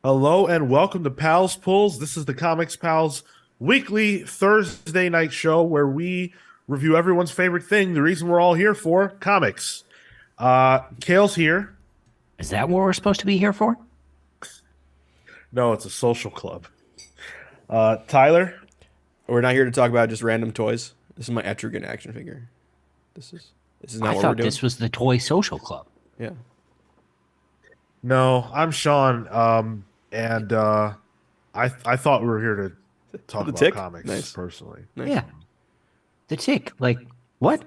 Hello and welcome to Pals Pulls. This is the Comics Pals weekly Thursday night show where we review everyone's favorite thing, the reason we're all here for comics. Kale's here. Is that what we're supposed to be here for? No, it's a social club. Tyler. We're not here to talk about just random toys. This is my Etrigan action figure. This is this is I not what we're thought doing. this was the Toy Social Club. Yeah. No, I'm Sean. And I thought we were here to talk The about Tick? comics Nice. personally. Nice. Yeah. The Tick. Like, what?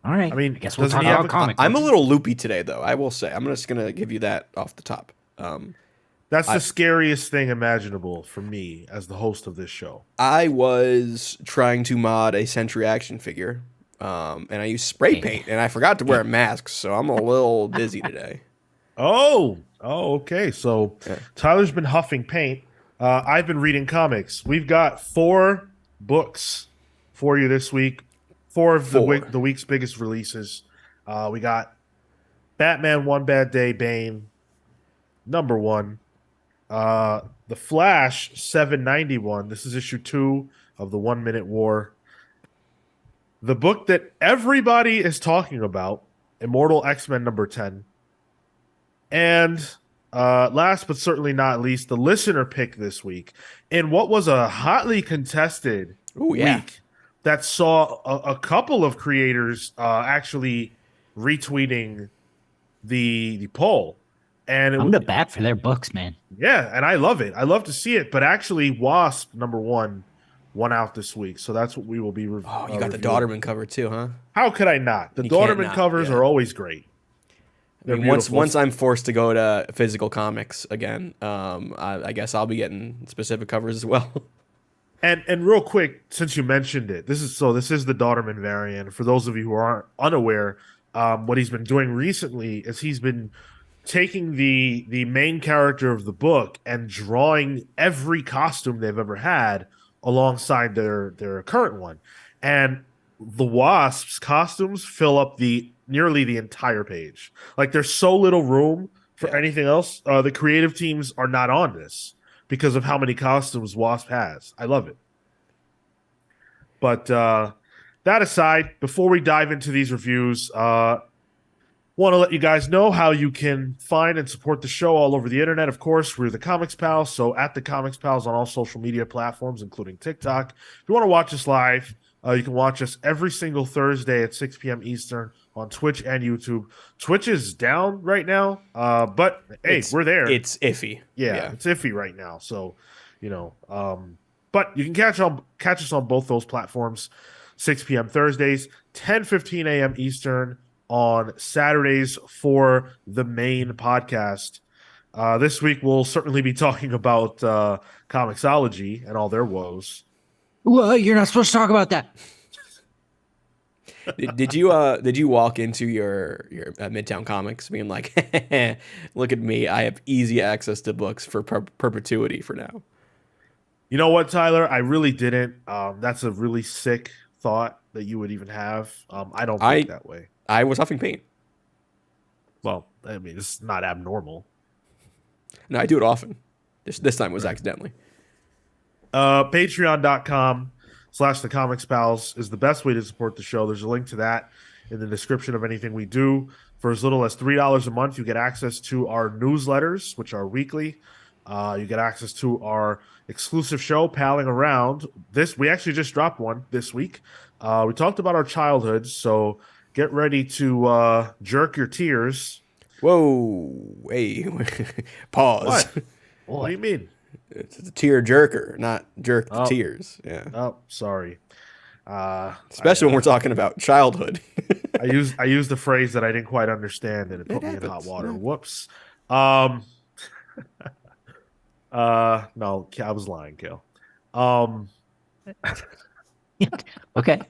All right. I mean, I guess we'll doesn't talk he have about comic I'm a books. little loopy today, though. I will say. I'm just gonna give you that off the top. That's I the scariest thing imaginable for me as the host of this show. I was trying to mod a Sentry action figure, and I used spray paint, and I forgot to wear a mask, so I'm a little dizzy today. Okay. So Yeah. Tyler's been huffing paint. I've been reading comics. We've got 4 books for you this week. Four of Four. the week's biggest releases. We got Batman: One Bad Day, Bane, #1. The Flash 791. This is issue 2 of the 1 Minute War. The book that everybody is talking about, Immortal X-Men #10. And last but certainly not least, the listener pick this week in what was a hotly contested Ooh, yeah. week that saw a couple of creators actually retweeting the poll. And I'm the bat for their books, man. yeah, and I love it. I love to see it. But actually, Wasp #1 won out this week, so that's what we will be. Oh, you got the reviewing. Daughterman cover too, huh? How could I not? The You can't Daughterman not, covers yeah. are always great. I They're mean, once beautiful. once I'm forced to go to physical comics again, I guess I'll be getting specific covers as well. And real quick, since you mentioned it, this is the Daughterman variant. For those of you who aren't unaware, what he's been doing recently is he's been taking the main character of the book and drawing every costume they've ever had alongside their current one. And the Wasp's costumes fill up the nearly the entire page. Like there's so little room for Yeah. anything else. The creative teams are not on this because of how many costumes Wasp has. I love it. But that aside, before we dive into these reviews, want to let you guys know how you can find and support the show all over the internet. Of course, we're the Comics Pals, so at the Comics Pals on all social media platforms, including TikTok. If you want to watch us live, you can watch us every single Thursday at 6 p.m. Eastern on Twitch and YouTube. Twitch is down right now, but hey, we're there. It's iffy. Yeah, it's iffy right now. So, but you can catch us on both those platforms, 6 p.m. Thursdays, 10:15 a.m. Eastern on Saturdays for the main podcast. This week we'll certainly be talking about Comixology and all their woes. Well, you're not supposed to talk about that. Did you walk into your Midtown Comics being like, look at me, I have easy access to books for perpetuity for now. You know what, Tyler? I really didn't. That's a really sick thought that you would even have. I don't think that way. I was huffing paint. Well, I mean, it's not abnormal. No, I do it often. This time was accidentally. Patreon.com/the Comics Pals is the best way to support the show. There's a link to that in the description of anything we do. For as little as $3 a month, you get access to our newsletters, which are weekly. You get access to our exclusive show, Palling Around. We actually just dropped one this week. We talked about our childhoods, so get ready to jerk your tears. Whoa, hey, pause. What? What do you mean? It's a tear jerker, not jerk the Oh. tears. Yeah, Oh, sorry. especially when we're talking about childhood. I used the phrase that I didn't quite understand, and it put me in hot happens. water. Yeah. Whoops. No, I was lying, Kale. Okay.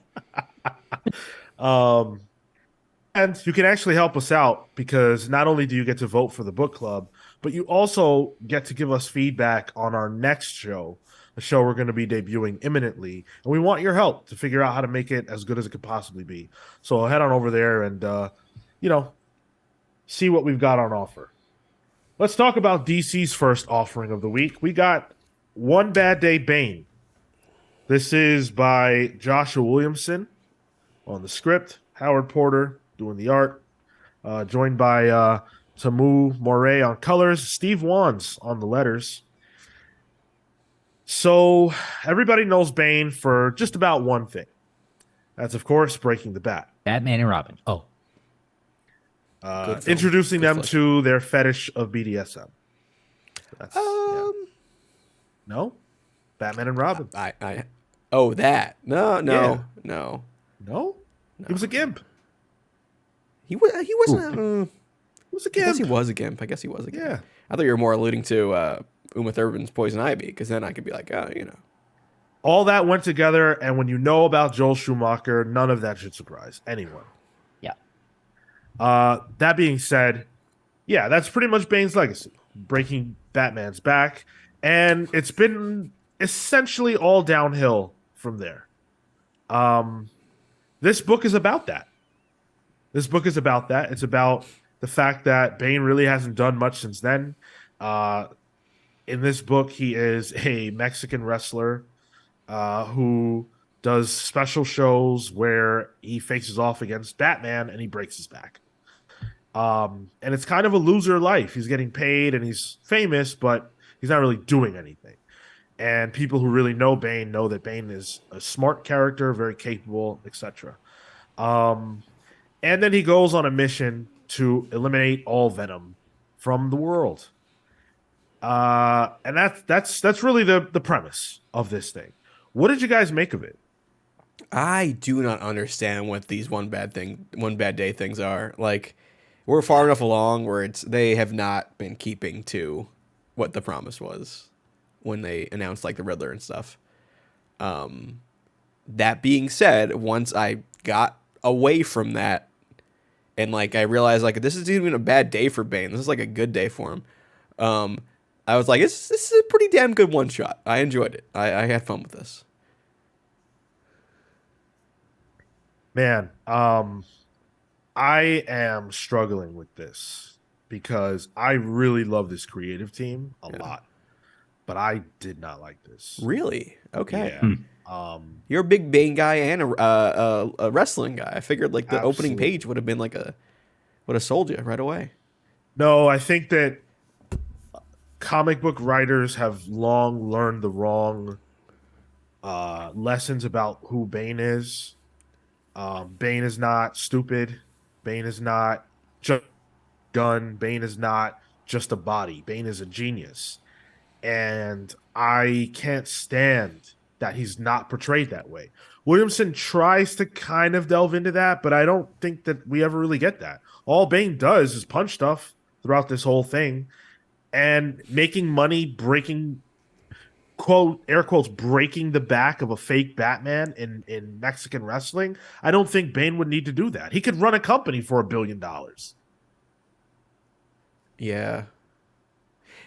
And you can actually help us out because not only do you get to vote for the book club, but you also get to give us feedback on our next show, a show we're going to be debuting imminently. And we want your help to figure out how to make it as good as it could possibly be. So head on over there and, see what we've got on offer. Let's talk about DC's first offering of the week. We got One Bad Day Bane. This is by Joshua Williamson on the script, Howard Porter doing the art, joined by Tamu Moray on colors, Steve Wands on the letters. So everybody knows Bane for just about one thing. That's, of course, Breaking the Bat. Batman and Robin. Oh, Good film. Introducing Good them flick. to their fetish of BDSM. That's, yeah. No? Batman and Robin. Oh, that. No. No? He was a gimp. He wasn't. He was a I guess he gimp. was a gimp. Yeah. I thought you were more alluding to Uma Thurman's Poison Ivy, because then I could be like, oh, you know. All that went together, and when you know about Joel Schumacher, none of that should surprise anyone. yeah. That being said, yeah, that's pretty much Bane's legacy, breaking Batman's back, and it's been essentially all downhill from there. This book is about that. It's about the fact that Bane really hasn't done much since then. In this book, he is a Mexican wrestler who does special shows where he faces off against Batman and he breaks his back. And it's kind of a loser life. He's getting paid and he's famous, but he's not really doing anything. And people who really know Bane know that Bane is a smart character, very capable, etc. And then he goes on a mission to eliminate all venom from the world. And that's really the premise of this thing. What did you guys make of it? I do not understand what these one bad day things are. Like, we're far enough along where they have not been keeping to what the promise was when they announced like the Riddler and stuff. That being said, once I got away from that and like I realized like this isn't even a bad day for Bane, this is like a good day for him. I was like, this is a pretty damn good one shot. I enjoyed it. I had fun with this. Man, I am struggling with this because I really love this creative team a lot, but I did not like this. Really? Okay. Yeah. You're a big Bane guy and a wrestling guy. I figured like the opening Absolutely. page would have been would have sold you right away. No, I think that comic book writers have long learned the wrong lessons about who Bane is. Bane is not stupid. Bane is not just a gun. Bane is not just a body. Bane is a genius. And I can't stand that he's not portrayed that way. Williamson tries to kind of delve into that, but I don't think that we ever really get that. All Bane does is punch stuff throughout this whole thing and making money, breaking quote air quotes breaking the back of a fake Batman in Mexican wrestling. I don't think Bane would need to do that. He could run a company for $1 billion. Yeah.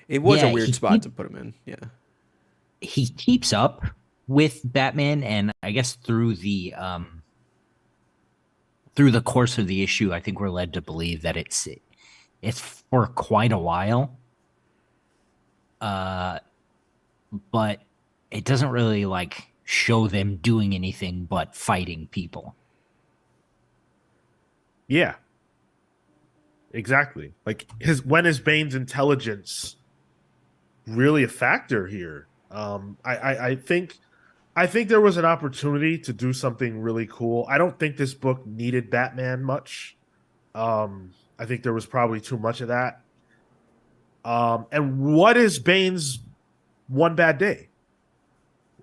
It was Yeah, a weird spot to put him in. Yeah. He keeps up with Batman, and I guess through the course of the issue, I think we're led to believe that it's for quite a while. But it doesn't really like show them doing anything but fighting people. Yeah. Exactly. Like when is Bane's intelligence really a factor here? I think there was an opportunity to do something really cool. I don't think this book needed Batman much. I think there was probably too much of that. And what is Bane's one bad day?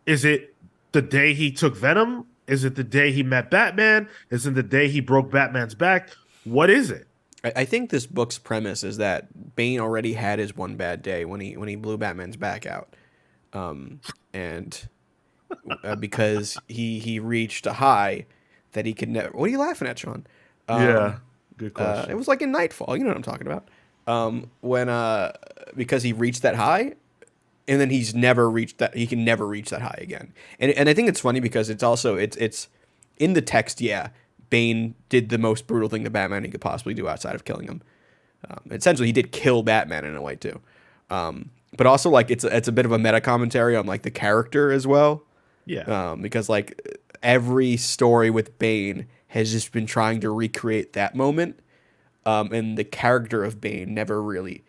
Is it the day he took Venom? Is it the day he met Batman? Is it the day he broke Batman's back? What is it? I think this book's premise is that Bane already had his one bad day when he blew Batman's back out. And because he reached a high that he could never. What are you laughing at, Sean? Yeah, good question. It was like in Nightfall. You know what I'm talking about. Because he reached that high, and then he's never reached that. He can never reach that high again. And I think it's funny because it's also it's in the text. Yeah, Bane did the most brutal thing to Batman he could possibly do outside of killing him. Essentially, he did kill Batman in a way too. But also like it's a bit of a meta commentary on like the character as well. Yeah. Because like every story with Bane has just been trying to recreate that moment, and the character of Bane never really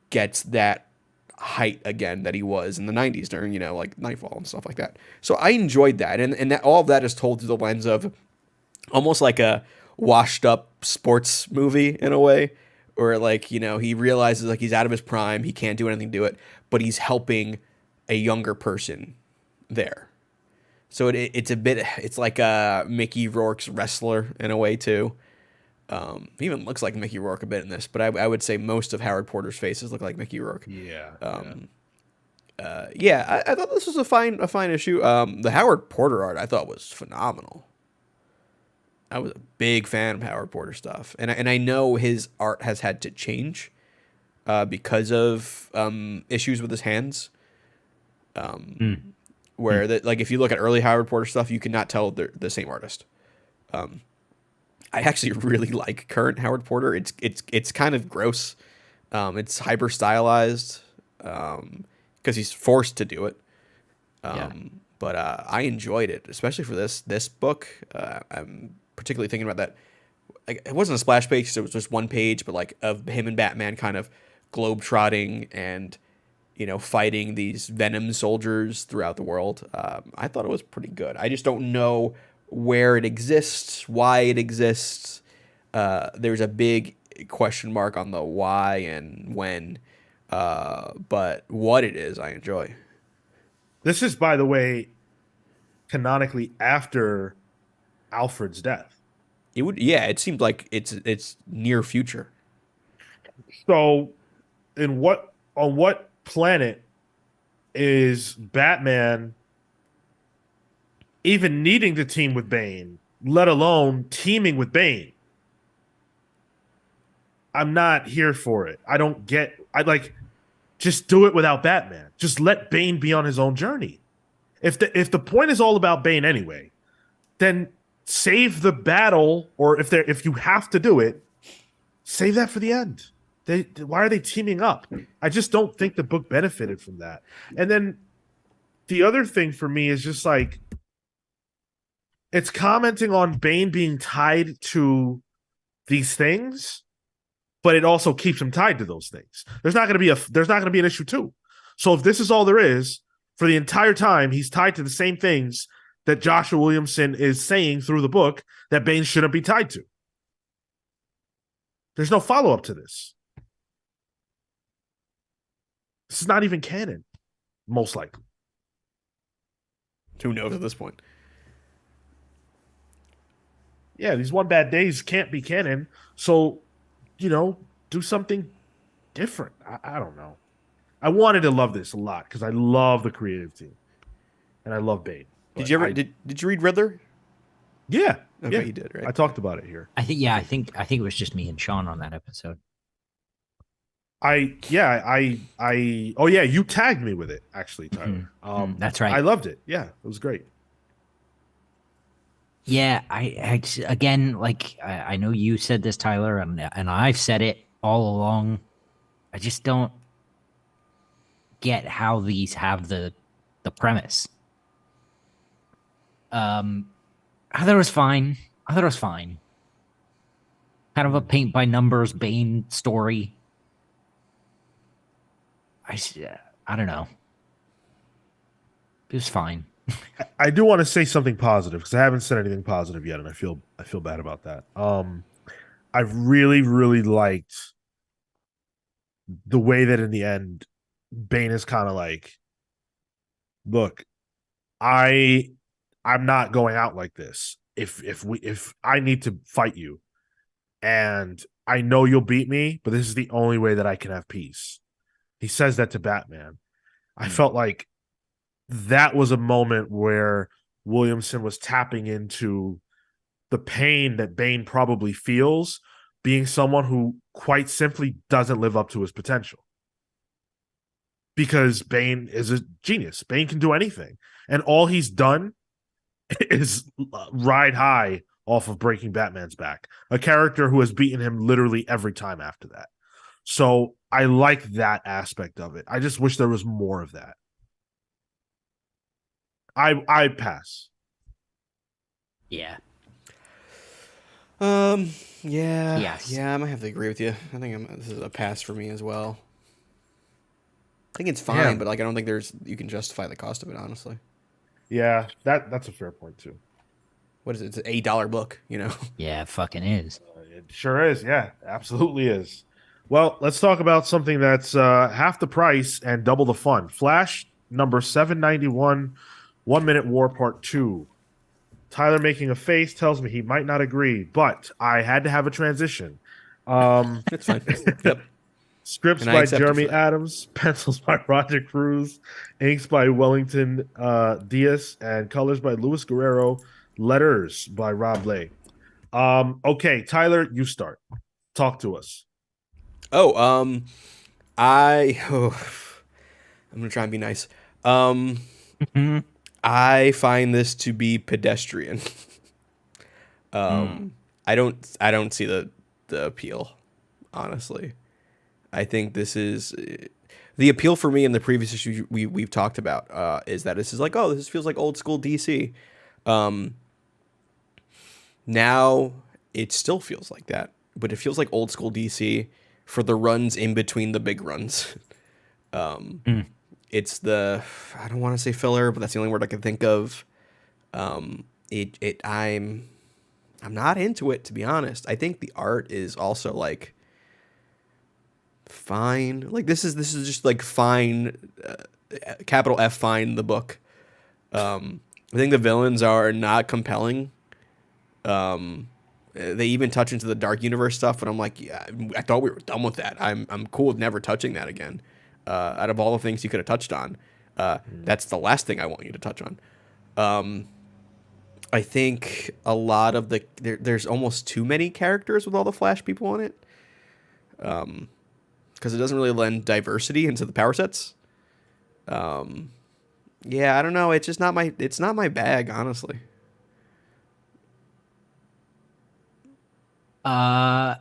gets that height again that he was in the 90s during, like Nightfall and stuff like that. So I enjoyed that. And that all of that is told through the lens of almost like a washed up sports movie in a way, or like, he realizes like he's out of his prime, he can't do anything to it, but he's helping a younger person there. So it's a bit, it's like a Mickey Rourke's Wrestler in a way too. He even looks like Mickey Rourke a bit in this, but I would say most of Howard Porter's faces look like Mickey Rourke. Yeah. I thought this was a fine issue. The Howard Porter art I thought was phenomenal. I was a big fan of Howard Porter stuff, and I know his art has had to change because of issues with his hands. Where that, like, if you look at early Howard Porter stuff, you cannot tell they're the same artist. I actually really like current Howard Porter. It's kind of gross. It's hyper stylized because he's forced to do it. But I enjoyed it, especially for this book. I'm particularly thinking about that. Like, it wasn't a splash page; so it was just one page, but like of him and Batman kind of globetrotting and fighting these Venom soldiers throughout the world. I thought it was pretty good. I just don't know where it exists, why it exists. There's a big question mark on the why and when, but what it is, I enjoy. This is, by the way, canonically after Alfred's death. It seemed like it's near future. So, on what planet is Batman even needing to team with Bane, let alone teaming with Bane? I'm not here for it. Just do it without Batman. Just let Bane be on his own journey. If the point is all about Bane anyway, then save the battle, or if you have to do it, save that for the end. Why are they teaming up? I just don't think the book benefited from that. And then the other thing for me is just like, it's commenting on Bane being tied to these things, but it also keeps him tied to those things. There's not going to be an issue 2. So if this is all there is, for the entire time he's tied to the same things that Joshua Williamson is saying through the book that Bane shouldn't be tied to. There's no follow-up to this. This is not even canon, most likely. Who knows at this point? Yeah, these One Bad Days can't be canon. So, do something different. I don't know. I wanted to love this a lot because I love the creative team. And I love Bane. Did you ever did you read Riddler? Yeah. Okay, yeah. you did, right? I talked about it here. I think it was just me and Sean on that episode. You tagged me with it, actually, Tyler. That's right. I loved it. Yeah, it was great. Yeah, I know you said this, Tyler, and I've said it all along. I just don't get how these have the premise. I thought it was fine. Kind of a paint by numbers Bane story. I don't know. It was fine. I do want to say something positive because I haven't said anything positive yet, and I feel bad about that. I really, really liked the way that in the end, Bane is kind of like, look, I'm not going out like this. If I need to fight you, and I know you'll beat me, but this is the only way that I can have peace. He says that to Batman. I felt like that was a moment where Williamson was tapping into the pain that Bane probably feels, being someone who quite simply doesn't live up to his potential. Because Bane is a genius. Bane can do anything. And all he's done is ride high off of breaking Batman's back. A character who has beaten him literally every time after that. So I like that aspect of it. I just wish there was more of that. I pass. Yeah. Um, yeah, Yes. yeah, I might have to agree with you. I think this is a pass for me as well. I think it's fine, Damn. but like I don't think there's you can justify the cost of it, honestly. Yeah, that's a fair point too. What is it? It's an $8 book, you know. Yeah, it fucking is. It sure is. Yeah, absolutely is. Well, let's talk about something that's half the price and double the fun. Flash number 791, 1 Minute War Part 2. Tyler making a face tells me he might not agree, but I had to have a transition. Um, It's fine. Yep, Scripts and I by accept it for Jeremy that. Adams, pencils by Roger Cruz, inks by Wellington Diaz, and colors by Luis Guerrero, letters by Rob Lay. Okay, Tyler, you start. Talk to us. Oh, I I'm gonna try and be nice. Um, Mhm. I find this to be pedestrian. Mm. I don't see the appeal, honestly. I think this is the appeal for me in the previous issue we've talked about is that this is like, oh, this feels like old school DC. Um, Now it still feels like that, but it feels like old school DC for the runs in between the big runs. Mm. It's the I don't want to say filler, but that's the only word I can think of. I'm not into it, to be honest. I think the art is also like fine. Like this is just like fine, capital F fine. The book. I think the villains are not compelling. They even touch into the dark universe stuff, but I'm like, yeah, I thought we were done with that. I'm cool with never touching that again. Out of all the things you could have touched on, that's the last thing I want you to touch on. I think a lot of there's almost too many characters with all the Flash people on it, because it doesn't really lend diversity into the power sets. Yeah, I don't know. It's not my bag, honestly. Uh,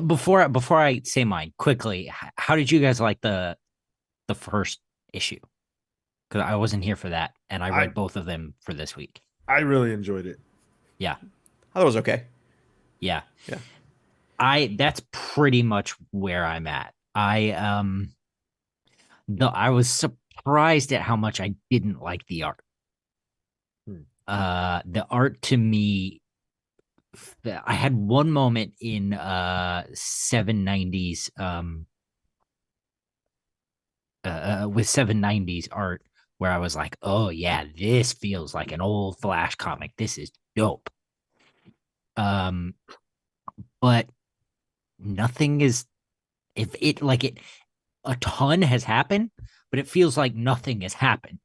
before I say mine quickly, how did you guys like the first issue? Because I wasn't here for that, and I I read both of them for this week. I really enjoyed it. Yeah, I thought it was okay. yeah. Yeah. I that's pretty much where I'm at. I was surprised at how much I didn't like the art. Hmm. The art to me, I had one moment in 790s with 790s art where I was like, oh yeah, this feels like an old Flash comic. This is dope. Um, but nothing is if it like it a ton has happened, but it feels like nothing has happened.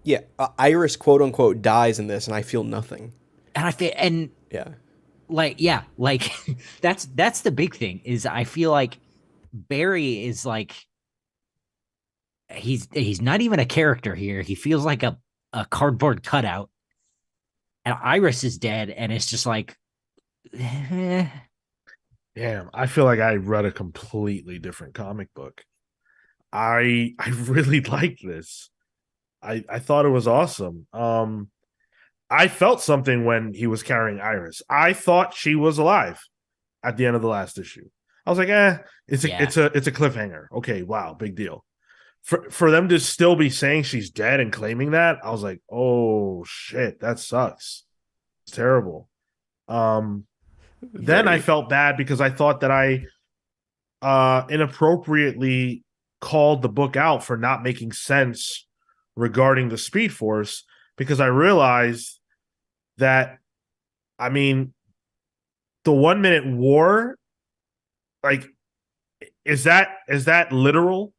Yeah, Iris quote unquote dies in this, and I feel nothing. And I feel and Yeah, like yeah, like that's the big thing is I feel like Barry is like he's not even a character here. He feels like a cardboard cutout. And Iris is dead, and it's just like, eh. Damn, I feel like I read a completely different comic book. I really like this. I thought it was awesome. I felt something when he was carrying Iris. I thought she was alive at the end of the last issue. I was like, it's a Yeah, it's a cliffhanger. Okay, wow, big deal. For them to still be saying she's dead and claiming that, I was like, oh shit, that sucks. It's terrible. Um, then I very. felt bad because I thought that I inappropriately called the book out for not making sense regarding the Speed Force because I realized that I mean the 1 minute war, like, is that literal?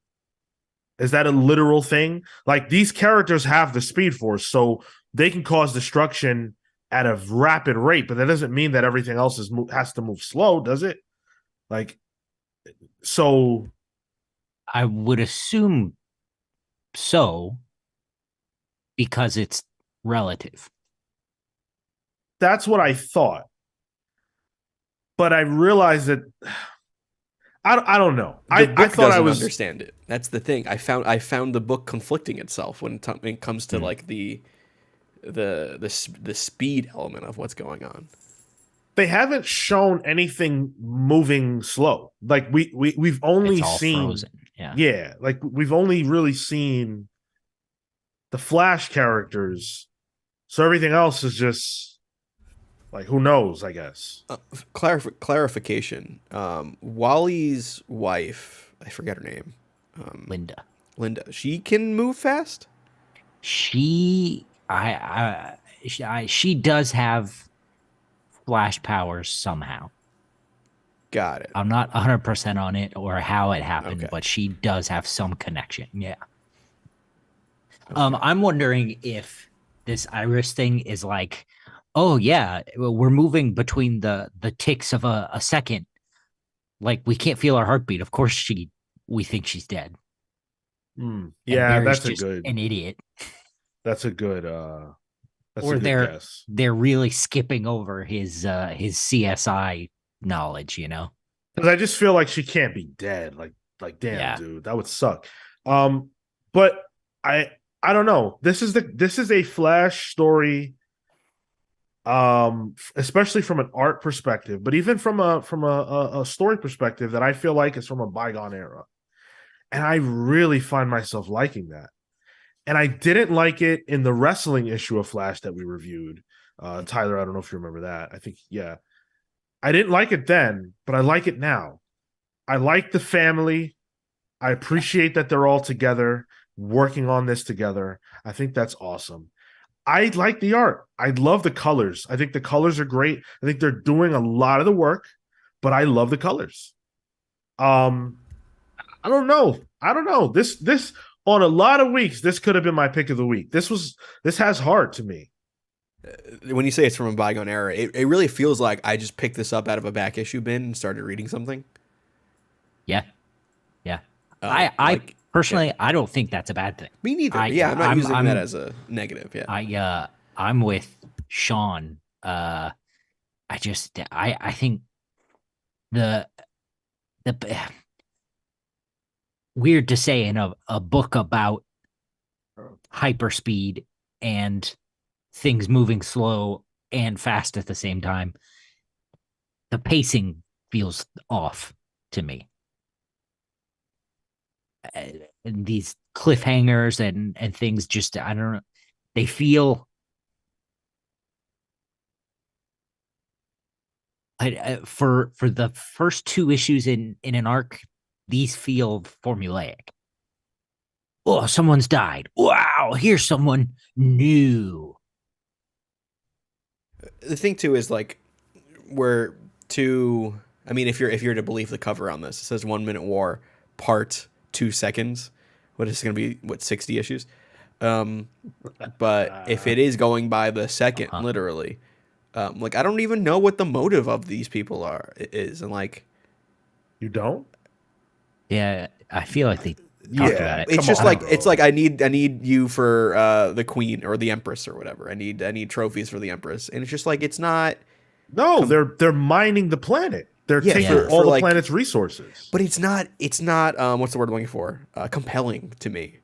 Is that a literal thing? Like these characters have the Speed Force, so they can cause destruction at a rapid rate, but that doesn't mean that everything else has to move slow, does it? Like so I would assume so because it's relative. that's what I thought. but I realized that I don't know. The book I thought I doesn't was understand it. That's the thing. I found the book conflicting itself when it comes to like the speed element of what's going on. they haven't shown anything moving slow. Like we've only It's all seen frozen. Yeah. yeah, like we've only really seen the Flash characters. So everything else is just like who knows, I guess. Clarification. Wally's wife, I forget her name. Linda. Linda. She can move fast. She she does have flash powers somehow. Got it. I'm not 100% on it or how it happened, Okay. but she does have some connection. Yeah. Okay. I'm wondering if this Iris thing is like, oh yeah, we're moving between the ticks of a second. Like we can't feel our heartbeat. Of course we think she's dead. And Yeah, Barry's just an idiot. that's a good that's Or a good guess. they're really skipping over his CSI knowledge, you know? Because I just feel like she can't be dead. Like damn, Yeah. dude, that would suck. But I don't know. This is a Flash story. Especially from an art perspective, but even from a story perspective that I feel like is from a bygone era. And I really find myself liking that. And I didn't like it in the wrestling issue of Flash that we reviewed. Tyler, I don't know if you remember that. I think, yeah. I didn't like it then, but I like it now. I like the family. I appreciate that they're all together working on this together. I think that's awesome. I like the art. I love the colors. I think the colors are great. I think they're doing a lot of the work, but I love the colors. I don't know. I don't know. This on a lot of weeks, this could have been my pick of the week. This has heart to me. When you say it's from a bygone era, it really feels like I just picked this up out of a back issue bin and started reading something. Yeah. Yeah. Like, I personally, I don't think that's a bad thing. Me neither. I'm not using that as a negative. Yeah. I'm with Sean. I think the weird to say in a book about hyperspeed and things moving slow and fast at the same time, the pacing feels off to me. And these cliffhangers and things just, I don't know, they feel for the first two issues in an arc, these feel formulaic. Oh, someone's died. Wow, here's someone new. The thing too is like we're to. I mean, if you're to believe the cover on this, it says 1 Minute War, part 2 seconds. What is going to be 60 issues? But if it is going by the second, literally, like I don't even know what the motive of these people is, and like you don't. Yeah, I feel like they talked about it. It's just like bro. It's like I need you for the Queen or the Empress or whatever. I need trophies for the Empress, and it's just like it's not. No, they're mining the planet. They're taking all the planet's resources. But it's not. What's the word I'm looking for? Compelling to me.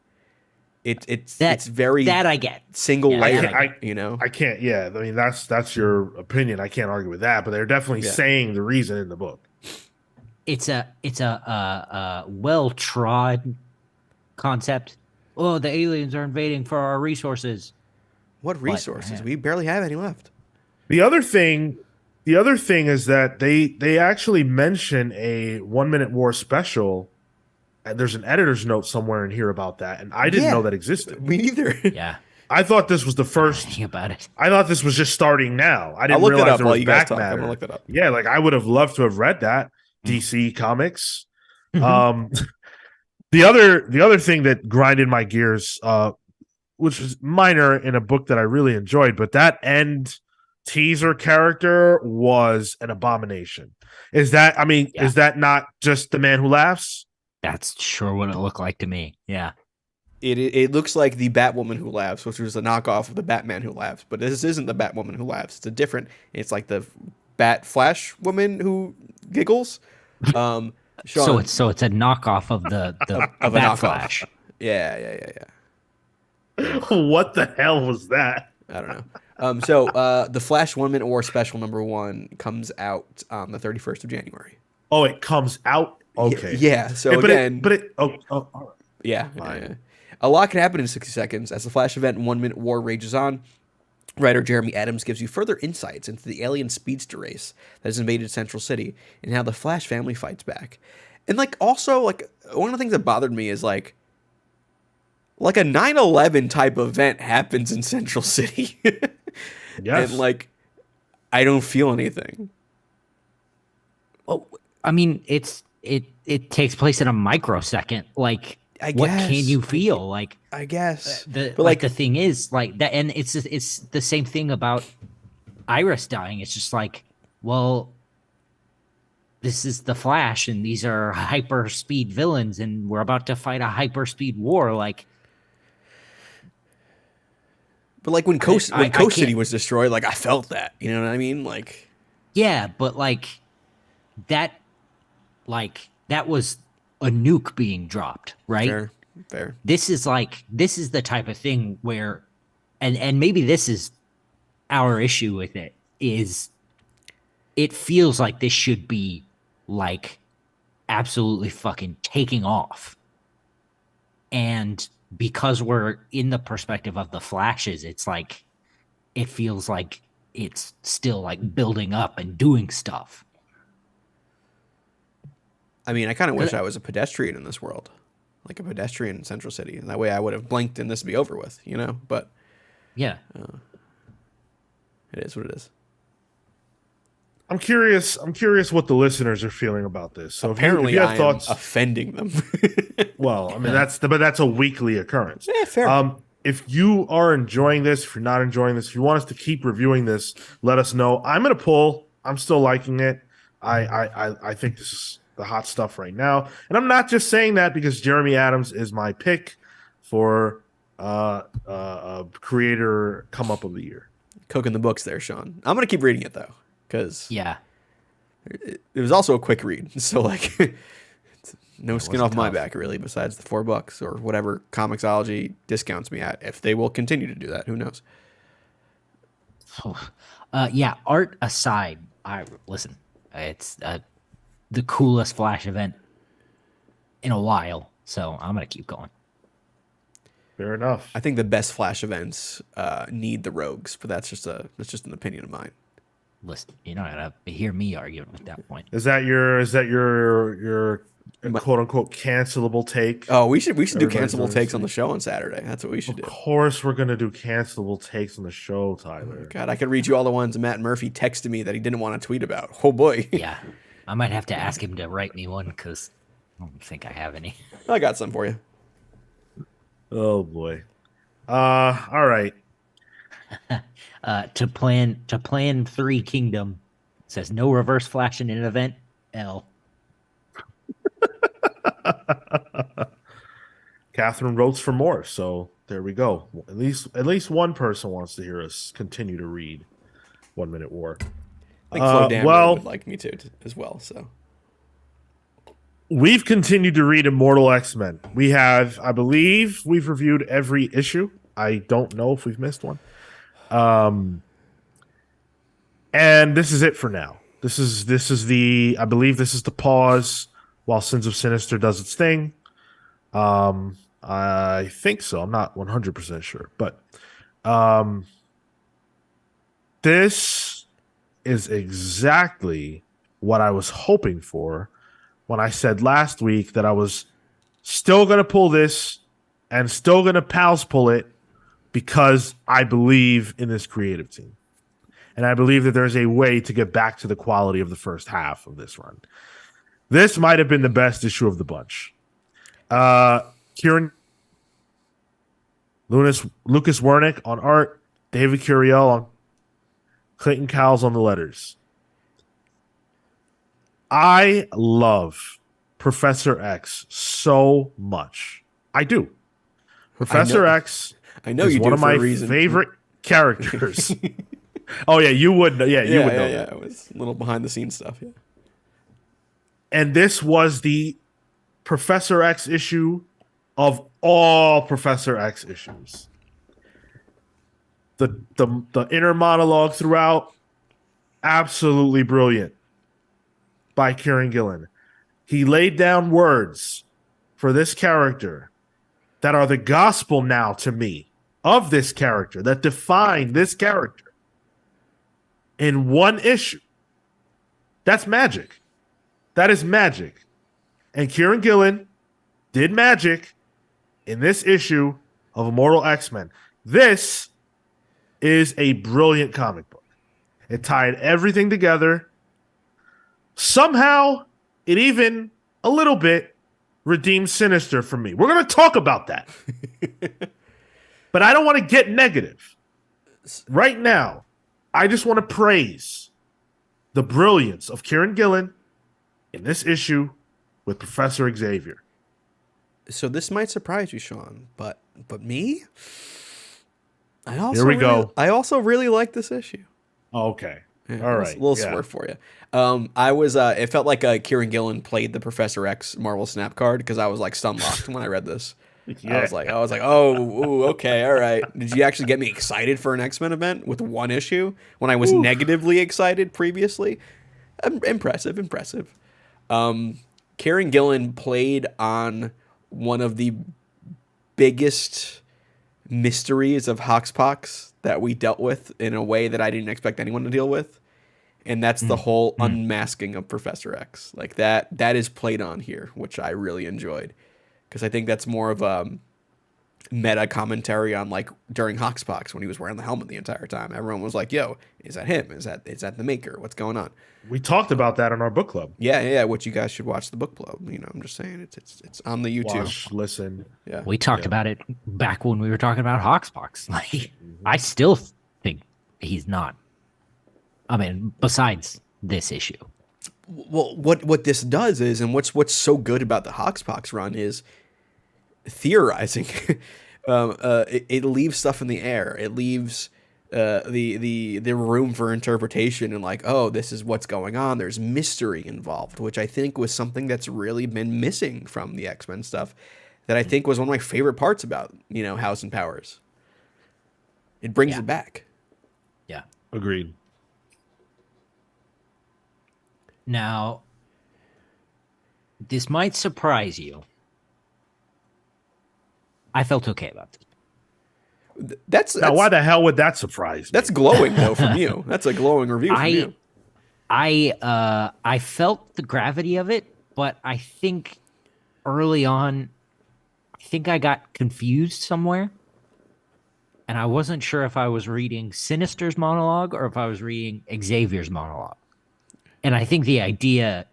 It's very that I get single layer. I can't. Yeah, I mean that's your opinion. I can't argue with that. But they're definitely saying the reason in the book. It's a well trod concept. Oh, the aliens are invading for our resources. What resources? We barely have any left. The other thing is that they actually mention a 1 Minute War special. And there's an editor's note somewhere in here about that, and I didn't know that existed. Me neither. Yeah, I thought this was the first. Think about it. I thought this was just starting now. I didn't realize there was back matter. I'm gonna look that up. Yeah, like I would have loved to have read that. DC Comics. The other thing that grinded my gears, which was minor in a book that I really enjoyed, but that end teaser character was an abomination. Is that not just the man who laughs? That's sure what it looked like to me. Yeah. It looks like the Batwoman who laughs, which was a knockoff of the Batman who laughs. But this isn't the Batwoman who laughs. It's a different. It's like the Bat Flash woman who giggles. Sean, So it's a knockoff of the of a Bat knockoff. Flash. Yeah. What the hell was that? I don't know. So the Flash 1 Minute War Special #1 comes out on the 31st of January. Oh, it comes out. Okay. Yeah. So but again, all right. yeah, Fine. yeah. A lot can happen in 60 seconds as the Flash event 1 Minute War rages on. Writer Jeremy Adams gives you further insights into the alien speedster race that has invaded Central City and how the Flash family fights back. And like also like one of the things that bothered me is like a 9/11 type event happens in Central City. Yes. And like I don't feel anything. Well, I mean, it takes place in a microsecond. Like, I what guess. can you feel? Like, I guess. but like the thing is, like that, and it's the same thing about Iris dying. It's just like, well, this is the Flash, and these are hyper speed villains, and we're about to fight a hyper speed war. Like, but like when Coast I City can't- was destroyed, like I felt that. You know what I mean? Like yeah, but like that was a nuke being dropped, right? fair. This is the type of thing where, and maybe this is our issue with it, is it feels like this should be like absolutely fucking taking off. And because we're in the perspective of the Flashes, it's like it feels like it's still like building up and doing stuff. I mean, I kind of wish I was a pedestrian in this world, like a pedestrian in Central City, and that way I would have blinked and this would be over with, you know. But Yeah. it is what it is. I'm curious what the listeners are feeling about this. So Apparently, if you have I thoughts, am offending them. well, I mean that's a weekly occurrence. Yeah, fair. If you are enjoying this, if you're not enjoying this, if you want us to keep reviewing this, let us know. I'm gonna pull. I'm still liking it. I think this is the hot stuff right now, and I'm not just saying that because Jeremy Adams is my pick for creator come up of the year. Cooking the books there, Sean. I'm gonna keep reading it though, because Yeah. it was also a quick read. So like, it's no skin off wasn't my tough. back really. Besides the $4 or whatever Comixology discounts me at, if they will continue to do that, who knows? Yeah, art aside, listen, it's the coolest Flash event in a while, so I'm gonna keep going. Fair enough. I think the best Flash events need the Rogues, but that's just an opinion of mine. Listen, you're not gonna hear me arguing at that point. Is that your quote unquote cancelable take? Oh, we should do Everybody's cancelable doing takes this on the show on Saturday. That's what we should Of do. course, we're gonna do cancelable takes on the show, Tyler. God, I could read you all the ones Matt Murphy texted me that he didn't want to tweet about. Oh boy. Yeah, I might have to ask him to write me one because I don't think I have any. I got some for you. Oh boy. All right. To plan 3 Kingdom says no reverse Flash in an event. L. Catherine votes for more, so there we go. At least one person wants to hear us continue to read 1 Minute War. I think Flo Dan would like me to as well. So We've continued to read Immortal X-Men. I believe we've reviewed every issue. I don't know if we've missed one. And this is it for now. I believe this is the pause while Sins of Sinister does its thing. I think so. I'm not 100% sure, but this is exactly what I was hoping for when I said last week that I was still going to pull this and still going to pals pull it because I believe in this creative team. And I believe that there's a way to get back to the quality of the first half of this run. This might have been the best issue of the bunch. Kieran Lucas Wernick on art, David Curiel on Clayton Cowles on the letters. I love Professor X so much. I do. Professor X I know is you do one of for my a reason. favorite characters. Oh yeah, you would. Yeah, you would know yeah. that. It was a little behind the scenes stuff. Yeah. And this was the Professor X issue of all Professor X issues. The inner monologue throughout, absolutely brilliant by Kieran Gillen. He laid down words for this character that are the gospel now to me of this character, that define this character in one issue. That's magic. That is magic. And Kieran Gillen did magic in this issue of Immortal X-Men. This is a brilliant comic book. It tied everything together. Somehow, it even a little bit redeemed Sinister for me. We're going to talk about that. But I don't want to get negative. Right now, I just want to praise the brilliance of Kieran Gillen in this issue with Professor Xavier. So this might surprise you, Sean, but me, Here we go. I also really like this issue. Okay. Yeah, All right. A little swerve for you. I was. It felt like Kieran Gillen played the Professor X Marvel Snap card because I was like stun locked when I read this. Yeah. I was like, oh, ooh, okay, all right. Did you actually get me excited for an X-Men event with one issue when I was negatively excited previously? Impressive. Kieran Gillen played on one of the biggest mysteries of Hoxpox that we dealt with in a way that I didn't expect anyone to deal with. And that's the whole unmasking of Professor X. Like that is played on here, which I really enjoyed. Because I think that's more of a meta commentary on like during Hoxpox when he was wearing the helmet the entire time. Everyone was like, yo, is that him? Is that the Maker? What's going on? We talked about that in our book club. Yeah, which you guys should watch the book club. You know, I'm just saying it's on the YouTube. Watch, listen. Yeah. We talked about it back when we were talking about Hoxpox. Like, I still think he's not. I mean, besides this issue. Well, what this does is, and what's so good about the Hoxpox run is theorizing. It leaves stuff in the air. It leaves the room for interpretation and like, oh, this is what's going on. There's mystery involved, which I think was something that's really been missing from the X-Men stuff. That I think was one of my favorite parts about House and Powers. It brings it back. Yeah. Agreed. Now, this might surprise you. I felt okay about this. That's why the hell would that surprise me? That's glowing though from you. That's a glowing review from you. I felt the gravity of it, but I think early on, I got confused somewhere. And I wasn't sure if I was reading Sinister's monologue or if I was reading Xavier's monologue. And I think the idea,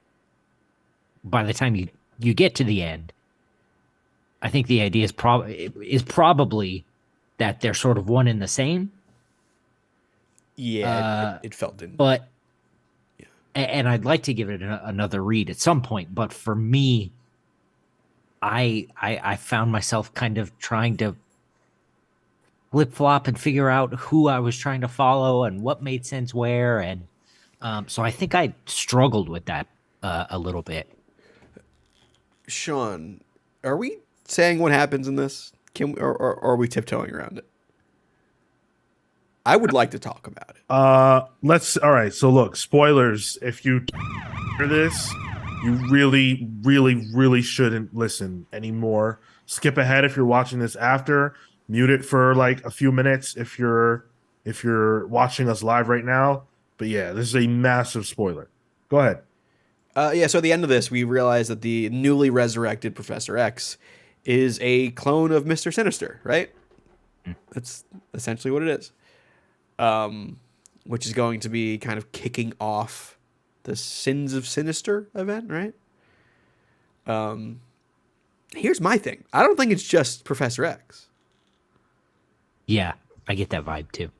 by the time you get to the end, I think the idea is probably that they're sort of one and the same. Yeah, it felt it. But, and I'd like to give it another read at some point. But for me, I found myself kind of trying to flip flop and figure out who I was trying to follow and what made sense where, and so I think I struggled with that a little bit. Sean, are we saying what happens in this? Can we, or are we tiptoeing around it? I would like to talk about it. All right. So look, spoilers. If you hear this, you really, really, really shouldn't listen anymore. Skip ahead if you're watching this after. Mute it for like a few minutes if you're watching us live right now. But yeah, this is a massive spoiler. Go ahead. So at the end of this, we realize that the newly resurrected Professor X is a clone of Mr. Sinister, right? That's essentially what it is. Which is going to be kind of kicking off the Sins of Sinister event, right? Here's my thing. I don't think it's just Professor X. Yeah, I get that vibe too.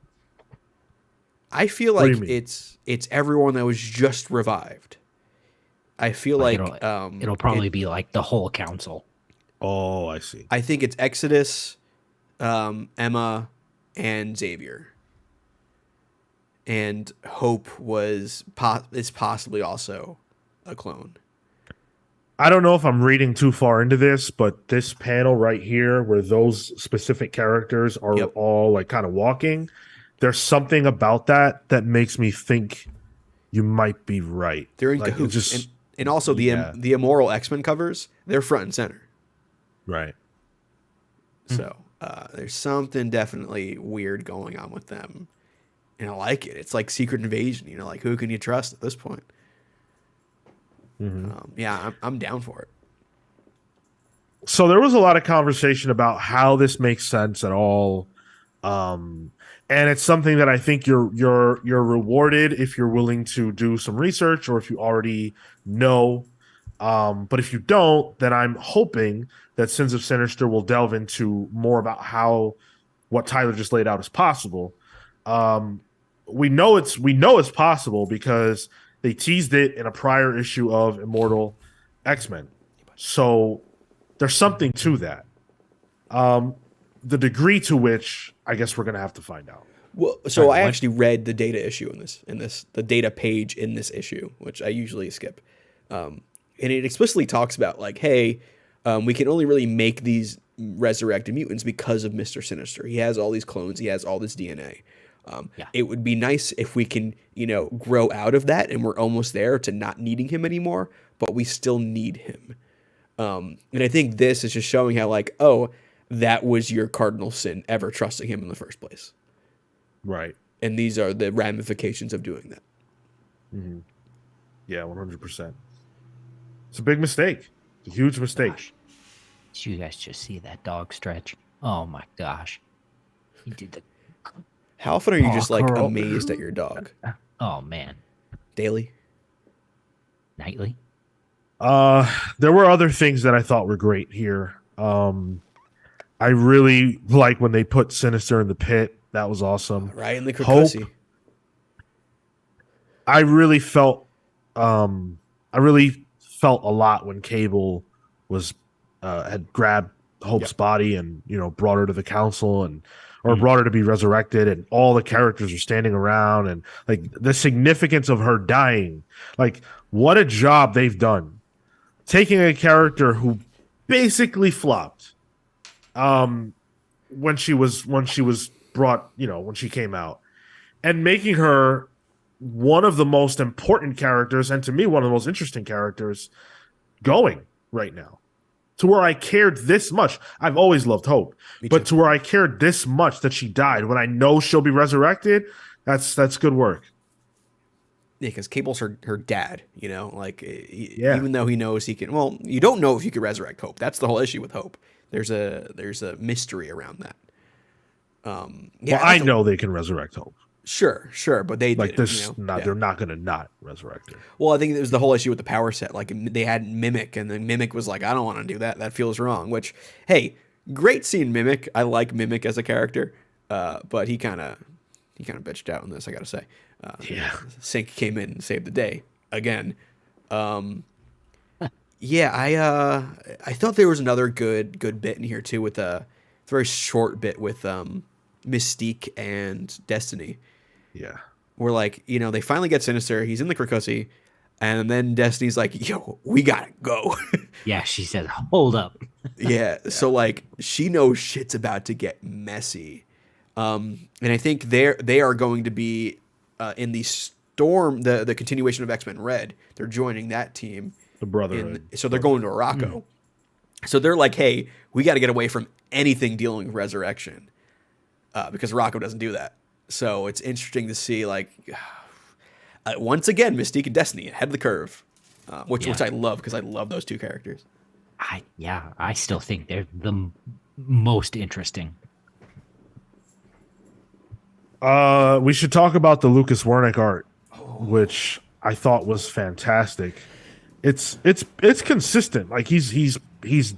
I feel like it's everyone that was just revived. I feel like it'll probably be like the whole council. Oh, I see. I think it's Exodus, Emma, and Xavier. and Hope is possibly also a clone. I don't know if I'm reading too far into this, but this panel right here, where those specific characters are all like kind of walking, there's something about that makes me think you might be right. They're in like, cahoots, and also the Immortal X-Men covers, they're front and center. Right. So there's something definitely weird going on with them, and I like it. It's like Secret Invasion, you know, like who can you trust at this point? Yeah, I'm down for it. So there was a lot of conversation about how this makes sense at all, and it's something that I think you're rewarded if you're willing to do some research or if you already know. But if you don't, then I'm hoping that Sins of Sinister will delve into more about how what Tyler just laid out is possible. We know it's possible because they teased it in a prior issue of Immortal X-Men. So there's something to that. The degree to which, I guess we're going to have to find out. Well, so I actually read the data issue the data page in this issue, which I usually skip. And it explicitly talks about like, hey, we can only really make these resurrected mutants because of Mr. Sinister. He has all these clones. He has all this DNA. It would be nice if we can, grow out of that and we're almost there to not needing him anymore, but we still need him. And I think this is just showing how like, oh, that was your cardinal sin, ever trusting him in the first place. Right. And these are the ramifications of doing that. Mm-hmm. Yeah, 100%. It's a big mistake. It's a huge mistake. Gosh. Did you guys just see that dog stretch? Oh my gosh. He did the... How often are you just like amazed at your dog? Oh man. Daily? Nightly? There were other things that I thought were great here. I really like when they put Sinister in the pit. That was awesome. Right in the Krakosi. I really felt a lot when Cable was had grabbed Hope's body and brought her to the council or brought her to be resurrected, and all the characters are standing around, and like the significance of her dying. Like, what a job they've done taking a character who basically flopped when she was brought, when she came out, and making her one of the most important characters, and to me one of the most interesting characters going right now, to where I cared this much. I've always loved Hope, but to where I cared this much that she died when I know she'll be resurrected. That's good work. Yeah, because Cable's her dad, even though he knows he can. Well, you don't know if you can resurrect Hope. That's the whole issue with Hope. There's a mystery around that. I know they can resurrect Hope. Sure, but they like did, this. They're not going to not resurrect her. Well, I think it was the whole issue with the power set. Like they had Mimic, and then Mimic was like, "I don't want to do that. That feels wrong." Which, hey, great seeing Mimic. I like Mimic as a character, but he kind of bitched out in this. I got to say, Sync came in and saved the day again. I thought there was another good bit in here too, with a very short bit with Mystique and Destiny. Yeah. Where like, they finally get Sinister, he's in the Krakosi, and then Destiny's like, yo, we gotta go. Yeah, she said, hold up. Yeah. So like she knows shit's about to get messy. And I think they are going to be in the Storm, the continuation of X-Men Red. They're joining that team. The Brotherhood. So they're going to Morocco. So they're like, hey, we got to get away from anything dealing with resurrection, because Morocco doesn't do that. So it's interesting to see, like, once again, Mystique and Destiny ahead of the curve, which I love, because I love those two characters. I still think they're the most interesting. We should talk about the Lucas Wernick art, which I thought was fantastic. It's consistent. Like he's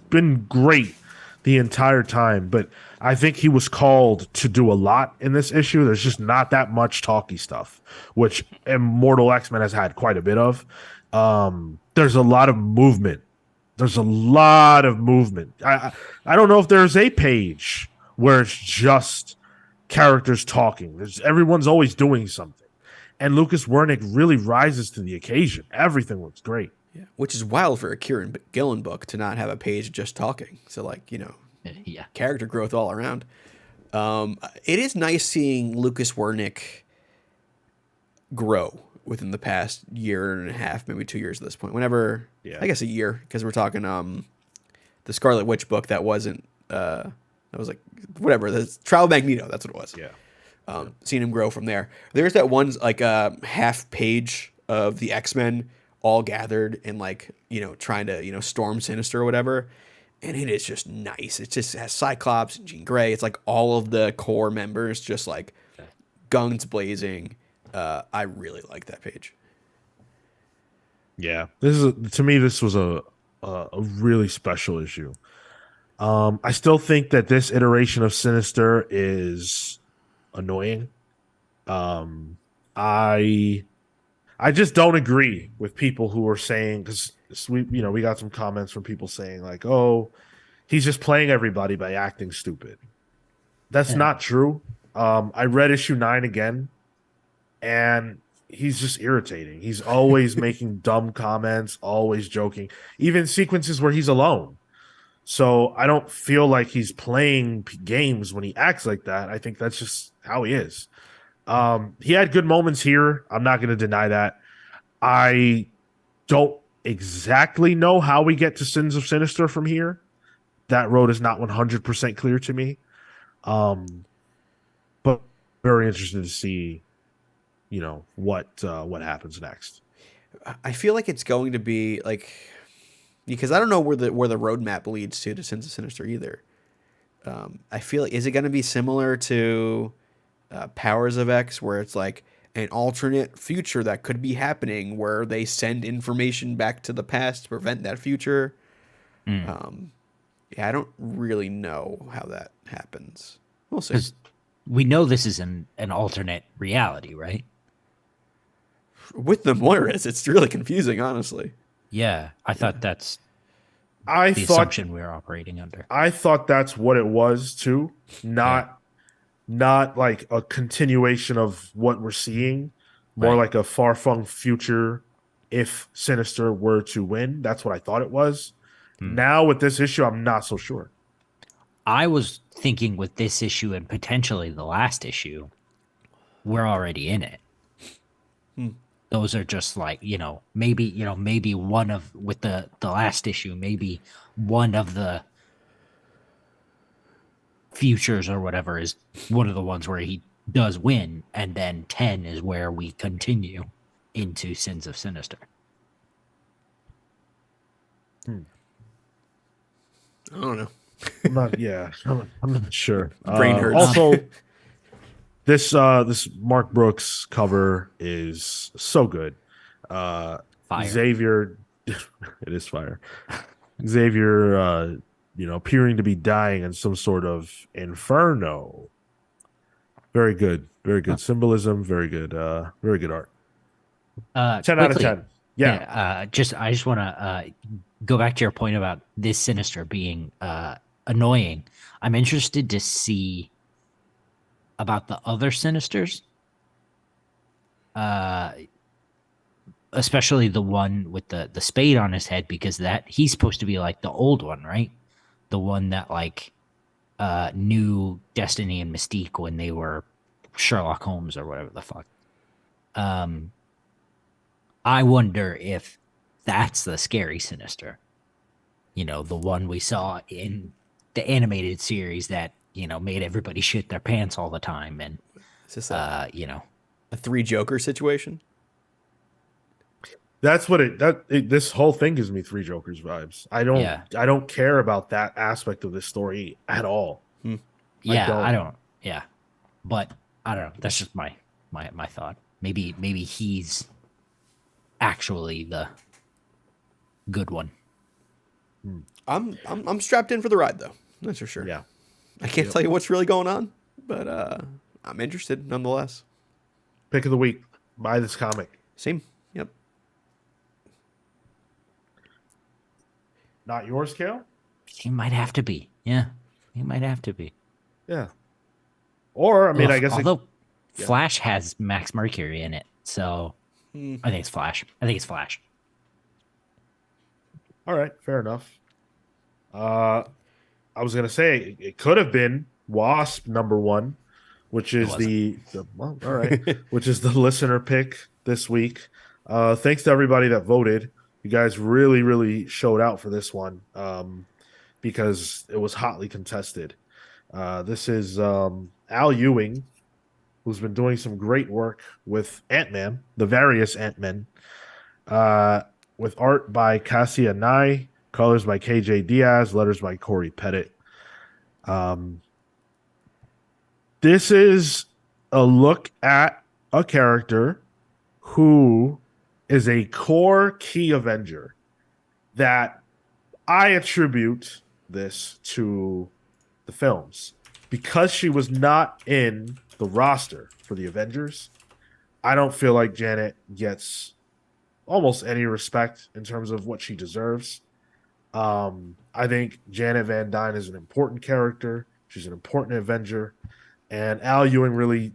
been great the entire time, but I think he was called to do a lot in this issue. There's just not that much talky stuff, which Immortal X-Men has had quite a bit of. There's a lot of movement. I don't know if there's a page where it's just characters talking. Everyone's always doing something. and Lucas Wernick really rises to the occasion. Everything looks great. Yeah. Which is wild for a Kieran Gillen book to not have a page just talking. So, like, Yeah. character growth all around. It is nice seeing Lucas Wernick grow within the past year and a half, maybe 2 years at this point. Whenever, Yeah. I guess a year, because we're talking the Scarlet Witch book that wasn't, that was like, whatever, the Trial of Magneto, that's what it was. Yeah. Seeing him grow from there. There's that one, like, half page of the X-Men all gathered and, like, trying to, storm Sinister or whatever. And it is just nice. It just has Cyclops and Jean Grey. It's like all of the core members just like guns blazing. I really like that page. Yeah. To me, this was a really special issue. I still think that this iteration of Sinister is annoying. I just don't agree with people who are saying, because we got some comments from people saying like, oh, he's just playing everybody by acting stupid. That's not true. I read issue 9 again, and he's just irritating. He's always making dumb comments, always joking, even sequences where he's alone. So I don't feel like he's playing games when he acts like that. I think that's just how he is. He had good moments here. I'm not going to deny that. I don't exactly know how we get to Sins of Sinister from here. That road is not 100% clear to me. But very interested to see, what happens next. I feel like it's going to be like, because I don't know where the roadmap leads to Sins of Sinister either. I feel like, is it going to be similar to Powers of X, where it's like an alternate future that could be happening, where they send information back to the past to prevent that future? Yeah, I don't really know how that happens. We'll see. We know this is an alternate reality, right? With the Moiras, it's really confusing, honestly. Yeah, I thought that's the assumption we were operating under. I thought that's what it was too. Not like a continuation of what we're seeing, more like a far-flung future if Sinister were to win. That's what I thought it was. Now with this issue, I'm not so sure. I was thinking with this issue and potentially the last issue, we're already in it. Those are just like, maybe one of, with the last issue, maybe one of the futures or whatever is one of the ones where he does win, and then 10 is where we continue into Sins of Sinister. I don't know. I'm not. Yeah, I'm not sure. Brain hurts. Also, this Mark Brooks cover is so good. Fire. Xavier, it is fire. Xavier, appearing to be dying in some sort of inferno. Very good, very good symbolism. Very good art. 10 out of 10. Yeah. I just want to go back to your point about this Sinister being annoying. I'm interested to see about the other Sinisters, especially the one with the spade on his head, because that he's supposed to be like the old one, right? The one that like knew Destiny and Mystique when they were Sherlock Holmes or whatever the fuck. I wonder if that's the scary Sinister. The one we saw in the animated series that, made everybody shit their pants all the time. And, Is this a 3 Joker situation? That's what this whole thing gives me 3 Jokers vibes. I don't care about that aspect of this story at all. I don't. Yeah. But I don't know. That's just my thought. Maybe he's actually the good one. I'm strapped in for the ride though. That's for sure. Yeah. I can't tell you what's really going on, but I'm interested nonetheless. Pick of the week. Buy this comic. Same. Yep. Not yours, Kale? He might have to be. Yeah. He might have to be. Yeah. Or I guess although Flash has Max Mercury in it, So Hmm. I think it's Flash. I think it's Flash. All right, fair enough. I was gonna say it could have been Wasp #1, which It is wasn't. the well, all right, which is the listener pick this week. Thanks to everybody that voted. You guys really, really showed out for this one because it was hotly contested. This is Al Ewing, who's been doing some great work with Ant-Man, the various Ant-Men, uh, with art by Cassia Nye, colors by KJ Diaz, letters by Corey Pettit. Um, this is a look at a character who is a core key Avenger that I attribute this to the films because she was not in the roster for the Avengers. I don't feel like Janet gets almost any respect in terms of what she deserves. I think Janet Van Dyne is an important character. She's an important Avenger, and Al Ewing really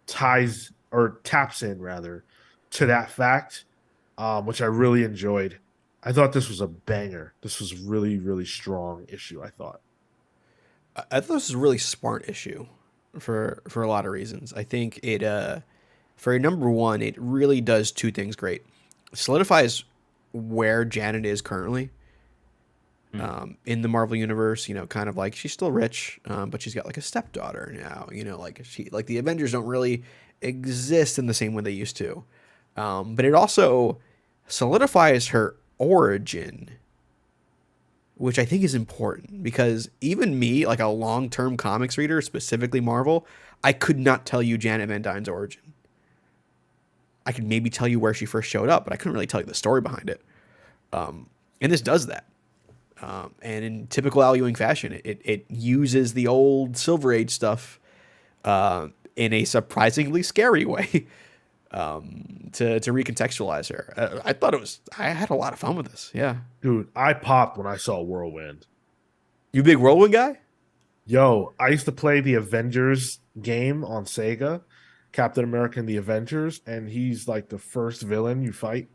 ties or taps in rather to that fact, which I really enjoyed. I thought this was a banger. This was really, really strong issue. I thought. I thought this was a really smart issue for a lot of reasons. I think it for #1, it really does two things great. Solidifies where Janet is currently in the Marvel universe. You know, kind of like she's still rich, but she's got like a stepdaughter now. You know, like the Avengers don't really exist in the same way they used to. But it also solidifies her origin, which I think is important because even me, like a long-term comics reader, specifically Marvel, I could not tell you Janet Van Dyne's origin. I could maybe tell you where she first showed up, but I couldn't really tell you the story behind it. And this does that. And in typical Al Ewing fashion, it uses the old Silver Age stuff in a surprisingly scary way to recontextualize her. I had a lot of fun with this. Yeah. Dude, I popped when I saw Whirlwind. You big Whirlwind guy? Yo, I used to play the Avengers game on Sega, Captain America and the Avengers, and he's like the first villain you fight.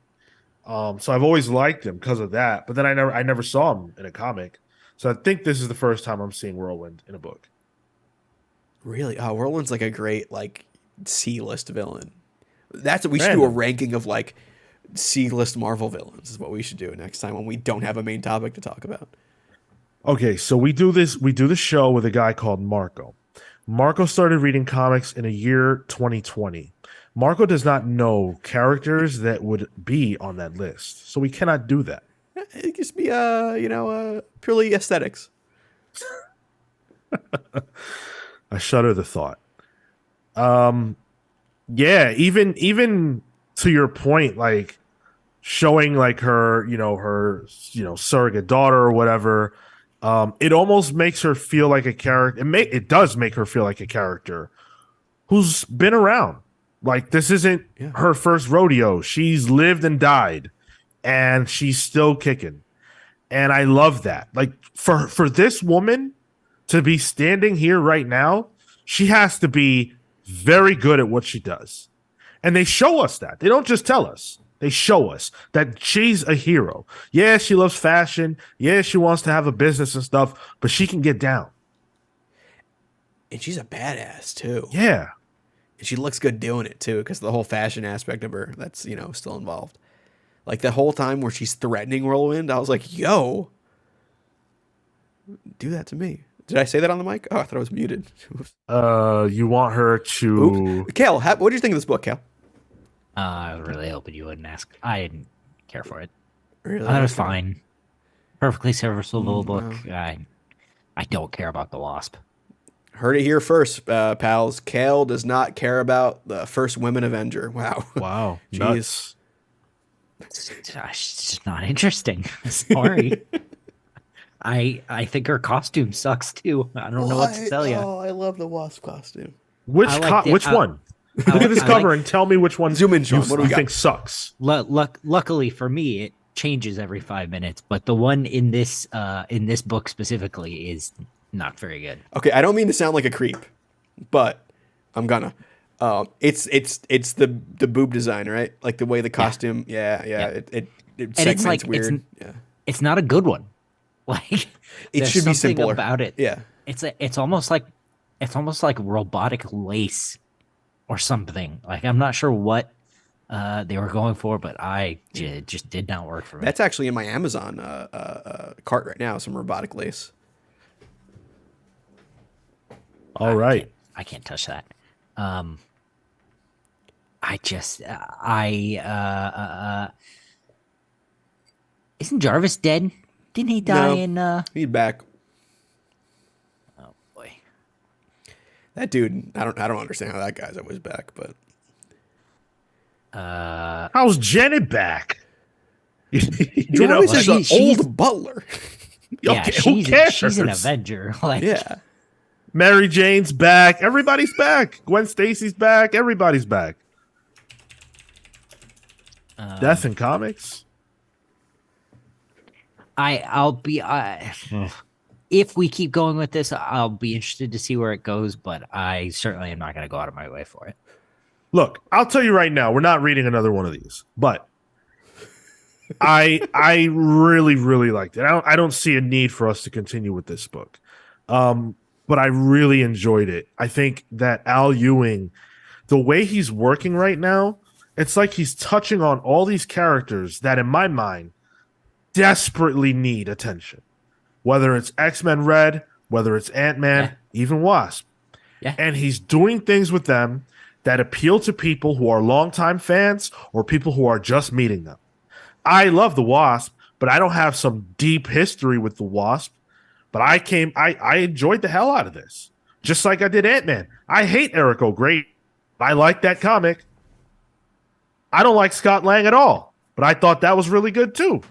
So I've always liked him because of that. But then I never saw him in a comic. So I think this is the first time I'm seeing Whirlwind in a book. Really? Oh, Whirlwind's like a great like C-list villain. That's what we should do, a ranking of like C-list Marvel villains is what we should do next time when we don't have a main topic to talk about. Okay, so we do the show with a guy called Marco. Marco started reading comics in the year 2020. Marco does not know characters that would be on that list. So we cannot do that. It just be purely aesthetics. I shudder the thought. Yeah, even to your point, like showing like her surrogate daughter or whatever, it almost makes her feel like a character. It does make her feel like a character who's been around. Like this isn't her first rodeo. She's lived and died, and she's still kicking. And I love that. Like for this woman to be standing here right now, she has to be very good at what she does. And they show us that. They don't just tell us. They show us that she's a hero. Yeah, she loves fashion. Yeah, she wants to have a business and stuff, but she can get down. And she's a badass too. Yeah. And she looks good doing it too, because the whole fashion aspect of her that's still involved. Like the whole time where she's threatening Whirlwind, I was like, yo, do that to me. Did I say that on the mic? Oh, I thought I was muted. You want her to Oops. Kale, what do you think of this book, Kale? I was really hoping you wouldn't ask. I didn't care for it. Really? I thought it was fine. Perfectly serviceable book. No. I don't care about the Wasp. Heard it here first, pals. Kale does not care about the first women Avenger. Wow. Wow. Jeez. Nuts. It's just not interesting. Sorry. I think her costume sucks too. I don't know what to tell you. Oh, I love the Wasp costume. Which one? Look at this cover and tell me which one Zoom in, Sean. What do we think sucks. Luckily for me, it changes every 5 minutes, but the one in this book specifically is not very good. Okay, I don't mean to sound like a creep, but I'm gonna. It's the boob design, right? Like the way the costume. Yeah. It And segments it's like weird. it's not a good one. Like It there's should be something simpler about it. Yeah. It's almost like robotic lace or something. Like I'm not sure what they were going for, but just did not work for me. That's actually in my Amazon cart right now. Some robotic lace. All right. I can't touch that. I just I isn't Jarvis dead? Didn't he die No. in He's back. Oh boy. That dude, I don't understand how that guy's always back, but How's Jenny back? You know, Jarvis is an she's- old butler. Yeah, okay, who she's cares? an Avenger. Like Yeah. Mary Jane's back. Everybody's back. Gwen Stacy's back. Everybody's back. Death in comics. I'll be if we keep going with this, I'll be interested to see where it goes, but I certainly am not going to go out of my way for it. Look, I'll tell you right now, we're not reading another one of these, but I really, really liked it. I don't see a need for us to continue with this book. But I really enjoyed it. I think that Al Ewing, the way he's working right now, it's like he's touching on all these characters that, in my mind, desperately need attention. Whether it's X-Men Red, whether it's Ant-Man, even Wasp. Yeah. And he's doing things with them that appeal to people who are longtime fans or people who are just meeting them. I love the Wasp, but I don't have some deep history with the Wasp. But I enjoyed the hell out of this. Just like I did Ant-Man. I hate Eric O'Grady. I like that comic. I don't like Scott Lang at all. But I thought that was really good too.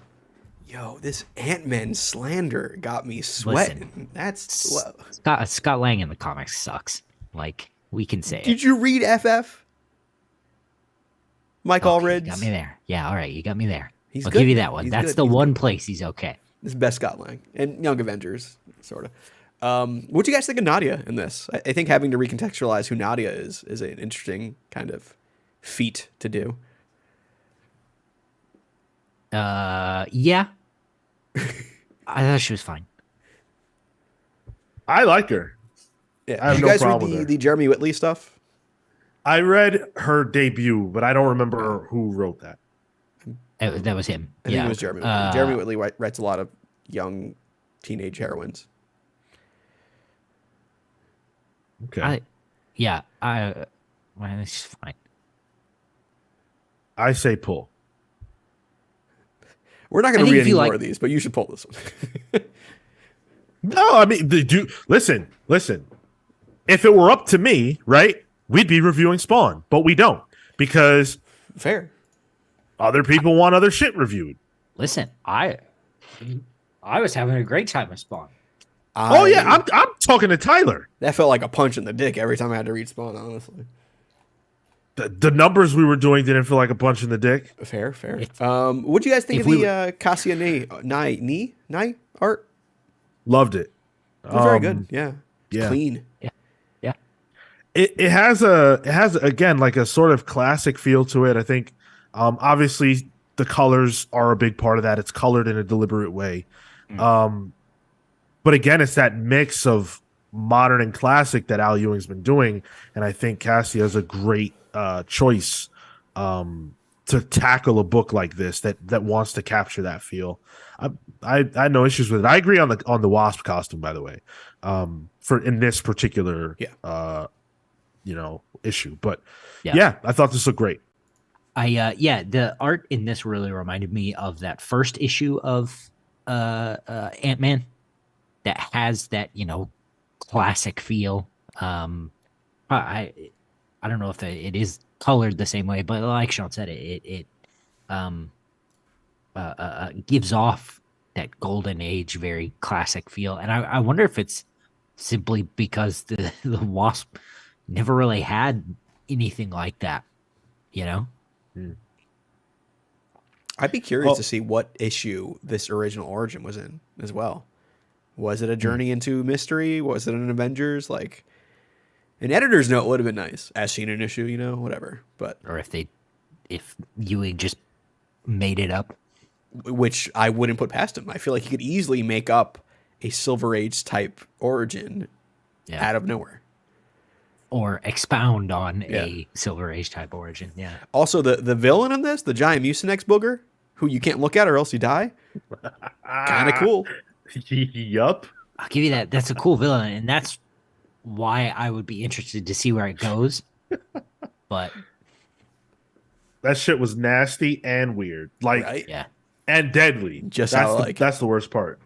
Yo, this Ant-Man slander got me sweating. Listen, That's Scott Lang in the comics sucks. Like we can say Did you read FF? Mike Allred? You got me there. Yeah, all right, you got me there. He's I'll good. give you that one. He's That's good. the He's one place he's okay. This is best Scott Lang and Young Avengers, sort of. What do you guys think of Nadia in this? I think having to recontextualize who Nadia is an interesting kind of feat to do. Yeah. I thought she was fine. I like her. Yeah. I have Did you no guys problem read with the her. Jeremy Whitley stuff? I read her debut, but I don't remember who wrote that. That was him. I think it was Jeremy Whitley. Jeremy Whitley writes a lot of young teenage heroines. Okay. Well, it's fine. I say pull. We're not I going to think read if any you more like- of these, but you should pull this one. No, I mean, listen. If it were up to me, right, we'd be reviewing Spawn, but we don't because Fair. other people want other shit reviewed. Listen, I was having a great time with Spawn. Oh yeah, I'm talking to Tyler. That felt like a punch in the dick every time I had to read Spawn, honestly. The numbers we were doing didn't feel like a punch in the dick. Fair. What do you guys think of If we the Cassia Nye art? Loved it. It was very good. Yeah. It's yeah. clean. Yeah. It has again like a sort of classic feel to it. I think obviously the colors are a big part of that. It's colored in a deliberate way. But again, it's that mix of modern and classic that Al Ewing's been doing, and I think Cassia is a great choice to tackle a book like this that wants to capture that feel. I had no issues with it. I agree on the Wasp costume, by the way, for in this particular issue. But yeah, I thought this looked great. The art in this really reminded me of that first issue of Ant-Man that has that, classic feel. I don't know if it is colored the same way, but like Sean said, it gives off that golden age, very classic feel. And I wonder if it's simply because the Wasp never really had anything like that, I'd be curious to see what issue this original origin was in as well. Was it a journey into mystery? Was it an Avengers? Like, An editor's note would have been nice. As seen an issue, whatever. But Or if Ewing just made it up. which I wouldn't put past him. I feel like he could easily make up a Silver Age type origin out of nowhere. Or expound on Yeah. a Silver Age type origin. Yeah. Also, the villain in this, the giant Mucinex booger, who you can't look at or else you die, kind of cool. Yup. I'll give you that. That's a cool villain, and that's why I would be interested to see where it goes. But That shit was nasty and weird. Like, Right? yeah. and deadly. Just that's how I the, like it. That's the worst part.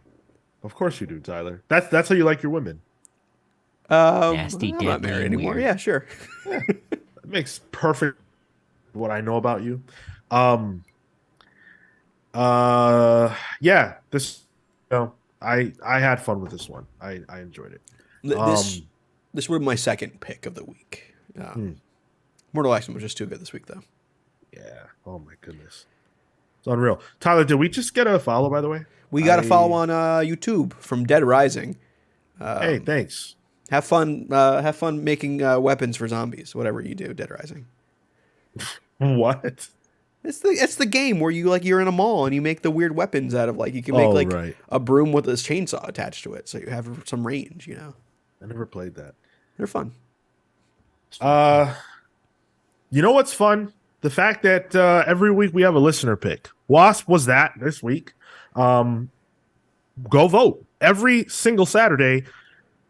Of course you do, Tyler. That's how you like your women. Nasty, I'm not deadly, married and anymore. weird. Yeah, sure. That makes perfect what I know about you. Yeah, this I had fun with this one. I enjoyed it. This would be my second pick of the week. Mortal X-Men was just too good this week, though. Yeah. Oh my goodness. It's unreal. Tyler, did we just get a follow, by the way? We got a follow on YouTube from Dead Rising. Hey, thanks. Have fun making weapons for zombies. Whatever you do, Dead Rising. What? It's the game where you're in a mall and you make the weird weapons out of you can make right. a broom with a chainsaw attached to it, so you have some range. I never played that. They're fun. You know what's fun? The fact that every week we have a listener pick. Wasp was that this week. Go vote. Every single Saturday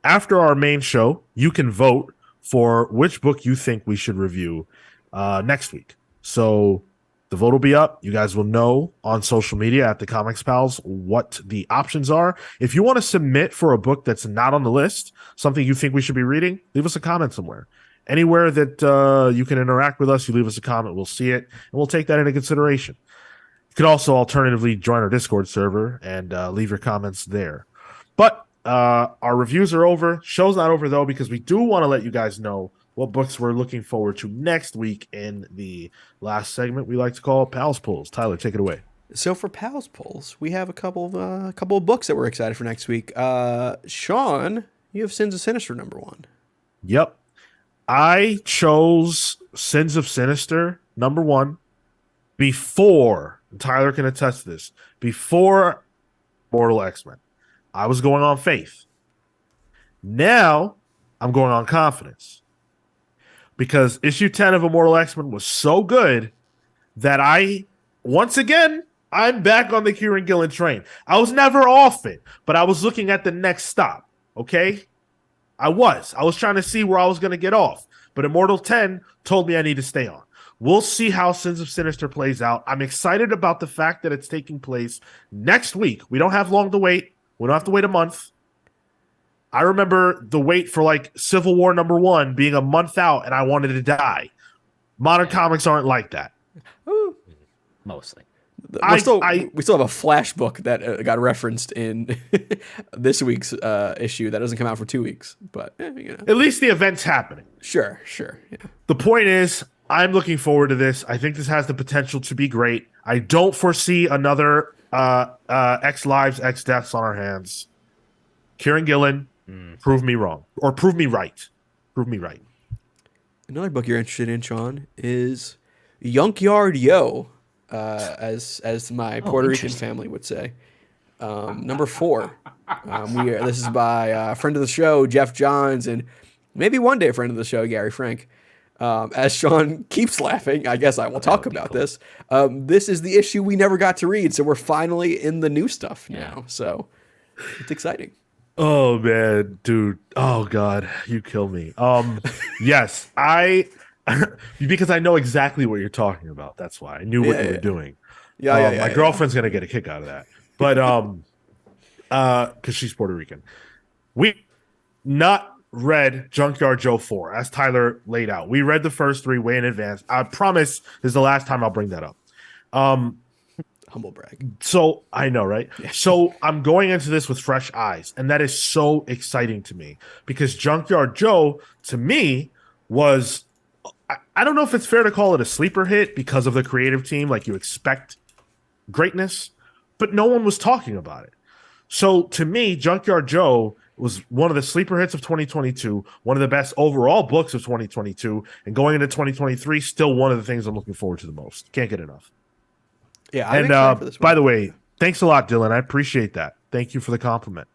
after our main show, you can vote for which book you think we should review next week. So the vote will be up. You guys will know on social media at the Comics Pals what the options are. If you want to submit for a book that's not on the list, something you think we should be reading, leave us a comment somewhere. Anywhere that you can interact with us, you leave us a comment, we'll see it, and we'll take that into consideration. You could also alternatively join our Discord server and leave your comments there. But our reviews are over. Show's not over, though, because we do want to let you guys know what books we're looking forward to next week in the last segment we like to call Pals Pulls. Tyler, take it away. So for Pals Pulls, we have a couple of books that we're excited for next week. Sean, you have Sins of Sinister #1. Yep. I chose Sins of Sinister #1 before, Tyler can attest to this, before Immortal X-Men. I was going on faith. Now I'm going on confidence. Because issue 10 of Immortal X-Men was so good that once again, I'm back on the Kieran Gillen train. I was never off it, but I was looking at the next stop, okay? I was trying to see where I was going to get off, but Immortal 10 told me I need to stay on. We'll see how Sins of Sinister plays out. I'm excited about the fact that it's taking place next week. We don't have long to wait. We don't have to wait a month. I remember the wait for Civil War #1 being a month out, and I wanted to die. Modern comics aren't like that. Mostly. We still have a Flash book that got referenced in this week's issue that doesn't come out for 2 weeks. But At least the event's happening. Sure. Yeah. The point is, I'm looking forward to this. I think this has the potential to be great. I don't foresee another X Lives, X Deaths on our hands. Kieran Gillen, prove me wrong. Or prove me right. Prove me right. Another book you're interested in, Sean, is Yunkyard Yo, as my Puerto Rican family would say. #4. This is by a friend of the show, Jeff Johns, and maybe one day a friend of the show, Gary Frank. As Sean keeps laughing, I guess I will talk about this. This is the issue we never got to read, so we're finally in the new stuff now. So it's exciting. Oh man, dude. Oh god, you kill me. Yes, because I know exactly what you're talking about. That's why I knew what you were doing. My girlfriend's gonna get a kick out of that. But because she's Puerto Rican. We not read Junkyard Joe 4, as Tyler laid out. We read the first 3 way in advance. I promise this is the last time I'll bring that up. Humble brag. So I know, right? Yeah. So I'm going into this with fresh eyes, and that is so exciting to me because Junkyard Joe, to me, was I don't know if it's fair to call it a sleeper hit because of the creative team. You expect greatness, but no one was talking about it. So to me, Junkyard Joe was one of the sleeper hits of 2022, one of the best overall books of 2022, and going into 2023, still one of the things I'm looking forward to the most. Can't get enough. Yeah, I'm And excited for this one. by the way, thanks a lot, Dylan. I appreciate that. Thank you for the compliment.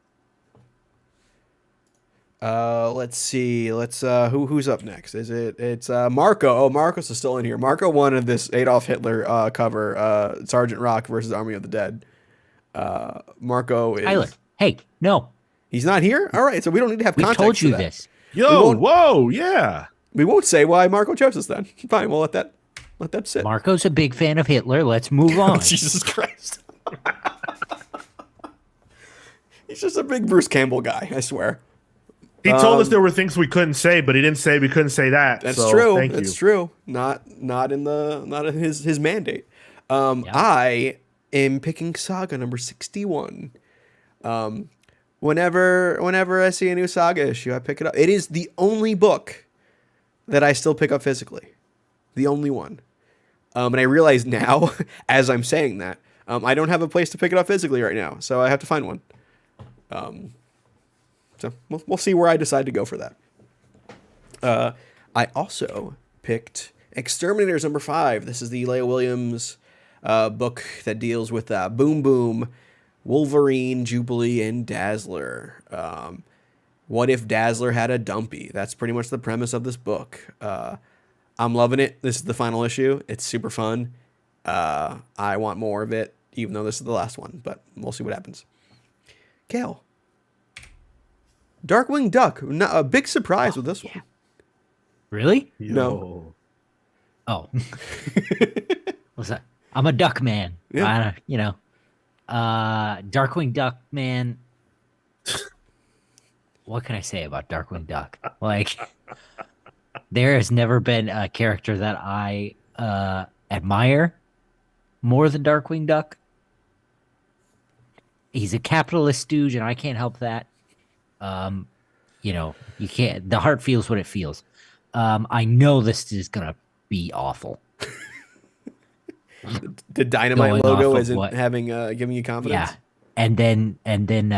Let's see. Who's up next? It's Marco. Oh, Marcos is still in here. Marco wanted this Adolf Hitler cover, Sergeant Rock versus Army of the Dead. Marco is Tyler, hey, no, he's not here. All right, so we don't need to have we context. told for you that. this. Yo, whoa, yeah. We won't say why Marco chose us then. Fine, we'll let that sit. Marco's a big fan of Hitler. Let's move on. Jesus Christ. He's just a big Bruce Campbell guy, I swear. He told us there were things we couldn't say, but he didn't say we couldn't say that. That's so true. Thank That's you. true. Not in his mandate. I am picking Saga number 61. Whenever I see a new Saga issue, I pick it up. It is the only book that I still pick up physically. The only one. And I realize now, as I'm saying that, I don't have a place to pick it up physically right now, so I have to find one. So we'll see where I decide to go for that. I also picked Exterminators number 5. This is the Leah Williams book that deals with Boom Boom, Wolverine, Jubilee, and Dazzler. What if Dazzler had a dumpy? That's pretty much the premise of this book. I'm loving it. This is the final issue. It's super fun. I want more of it, even though this is the last one, but we'll see what happens. Kale. Darkwing Duck. A big surprise with this one. Really? No. Oh. What's that? I'm a duck man. Yeah. Darkwing Duck, man. What can I say about Darkwing Duck? Like, there has never been a character that I admire more than Darkwing Duck. He's a capitalist stooge, and I can't help that. You can't. The heart feels what it feels. I know this is gonna be awful. The Dynamite Going logo off of isn't what- giving you confidence. Yeah, and then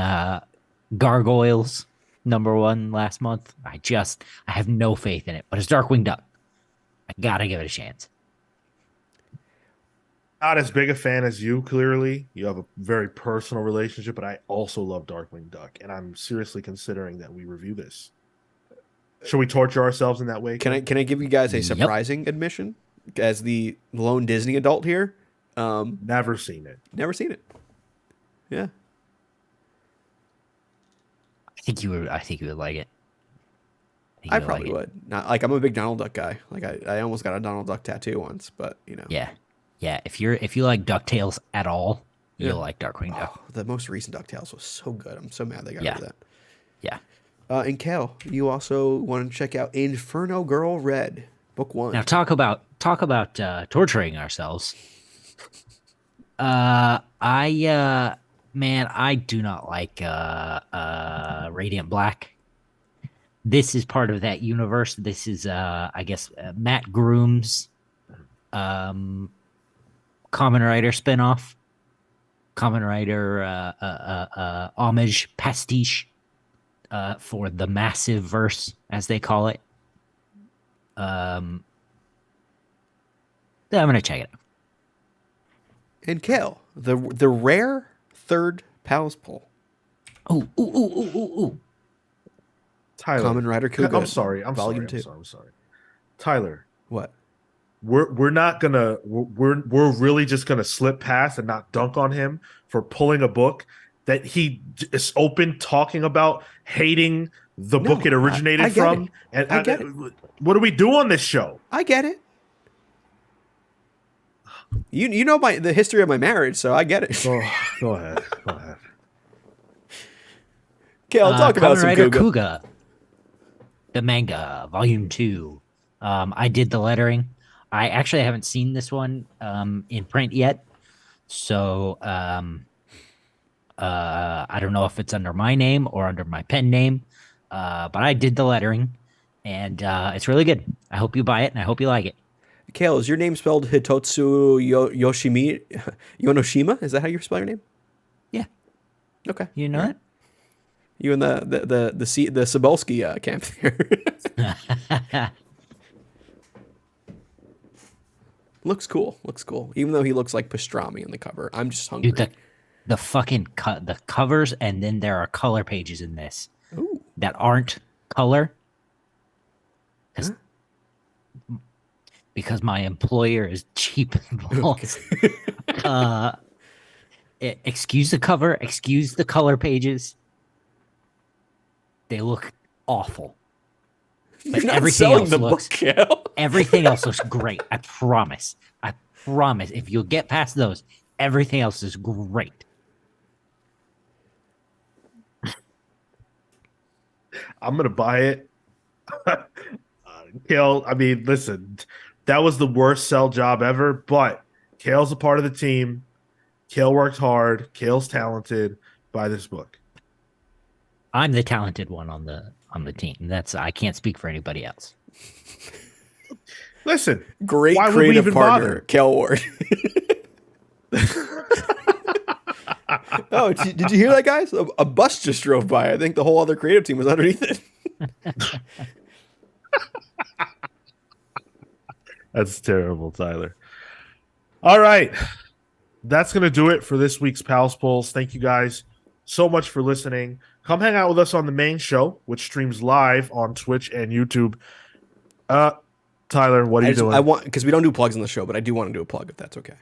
Gargoyles #1 last month. I have no faith in it, but it's Darkwing Duck. I gotta give it a chance. Not as big a fan as you, clearly. You have a very personal relationship, but I also love Darkwing Duck, and I'm seriously considering that we review this. Should we torture ourselves in that way? Can I give you guys a surprising admission as the lone Disney adult here? Never seen it. Never seen it. Yeah. I think you would like it. I probably would. Not like I'm a big Donald Duck guy. Like I almost got a Donald Duck tattoo once, but Yeah, if you like DuckTales at all, you'll like Darkwing Duck. The most recent DuckTales was so good. I'm so mad they got rid of that. Yeah. And Cal, you also want to check out Inferno Girl Red, book 1. Now talk about torturing ourselves. I do not like Radiant Black. This is part of that universe. This is I guess Matt Groom's Kamen Rider spinoff, Kamen Rider homage pastiche for the massive verse, as they call it. I'm gonna check it out. And Cal, the rare third Pals pull. Ooh. Tyler, Kamen Rider Kuga. I'm sorry. Volume 2. I'm sorry. Tyler, What? we're not gonna we're really just gonna slip past and not dunk on him for pulling a book that he is open talking about hating the book it originated I get from. it. And I get it. What do we do on this show? I get it. You know the history of my marriage, so I get it. Go ahead. Cal, talk about Kamen some Rider Kuga. Kuga, the manga, volume 2. I did the lettering. I actually haven't seen this one in print yet, so I don't know if it's under my name or under my pen name, but I did the lettering, and it's really good. I hope you buy it, and I hope you like it. Kale, is your name spelled Hitotsu Yonoshima? Is that how you spell your name? Yeah, Okay. you know it. You and the Cebulski camp there. Looks cool. Looks cool. Even though he looks like pastrami in the cover, I'm just hungry. Dude, the fucking the covers, and then there are color pages in this Ooh. that aren't color. Because my employer is cheap and balls. Excuse the cover, excuse the color pages. They look awful. But You're not everything selling else the looks book, Cal. everything else looks great. I promise. I promise. If you'll get past those, everything else is great. I'm gonna buy it. Kale, I mean, listen, that was the worst sell job ever, but Kale's a part of the team. Kale worked hard. Kale's talented. Buy this book. I'm the talented one on the team. I can't speak for anybody else. Listen, Great why would we creative even partner, bother? Cal Ward. Oh, did you hear that, guys? A bus just drove by. I think the whole other creative team was underneath it. That's terrible, Tyler. All right. That's going to do it for this week's Pals Polls. Thank you guys so much for listening. Come hang out with us on the main show, which streams live on Twitch and YouTube. Tyler, what are you doing? I want, because we don't do plugs on the show, but I do want to do a plug if that's okay.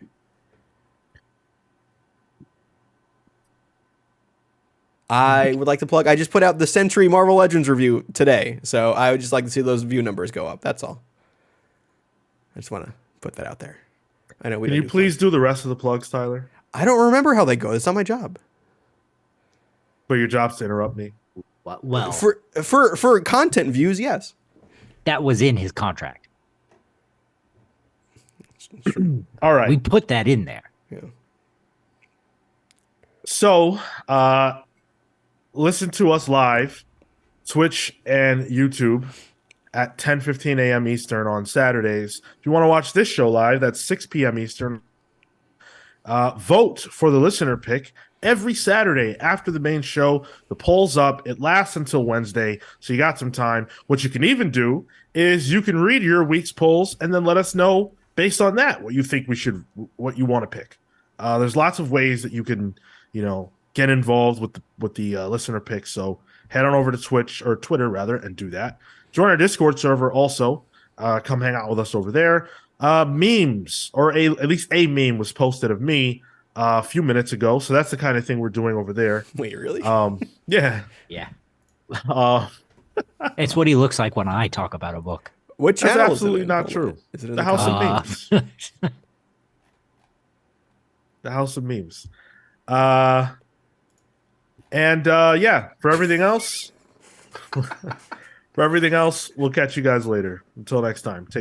I would like to plug. I just put out the Century Marvel Legends review today, so I would just like to see those view numbers go up. That's all. I just want to put that out there. I know we. Can you please do the rest of the plugs, Tyler? I don't remember how they go. It's not my job. But your job's to interrupt me. Well, For content views, yes. that was in his contract. All right. We put that in there. Yeah. So, listen to us live, Twitch and YouTube at 10:15 a.m. Eastern on Saturdays. If you want to watch this show live, that's 6 p.m. Eastern. Vote for the listener pick every Saturday after the main show. The poll's up. It lasts until Wednesday, so you got some time. What you can even do is you can read your week's polls and then let us know based on that what you think what you want to pick. There's lots of ways that you can, get involved with the listener picks. So head on over to Twitch or Twitter rather and do that. Join our Discord server also. Come hang out with us over there. Memes, or at least a meme was posted of me a few minutes ago. So that's the kind of thing we're doing over there. Wait, really? Yeah. Yeah. It's what he looks like when I talk about a book. What That's channel absolutely is it in? not true. Is it in The House of comments? Memes. The House of Memes. Yeah, for everything else, we'll catch you guys later. Until next time. Take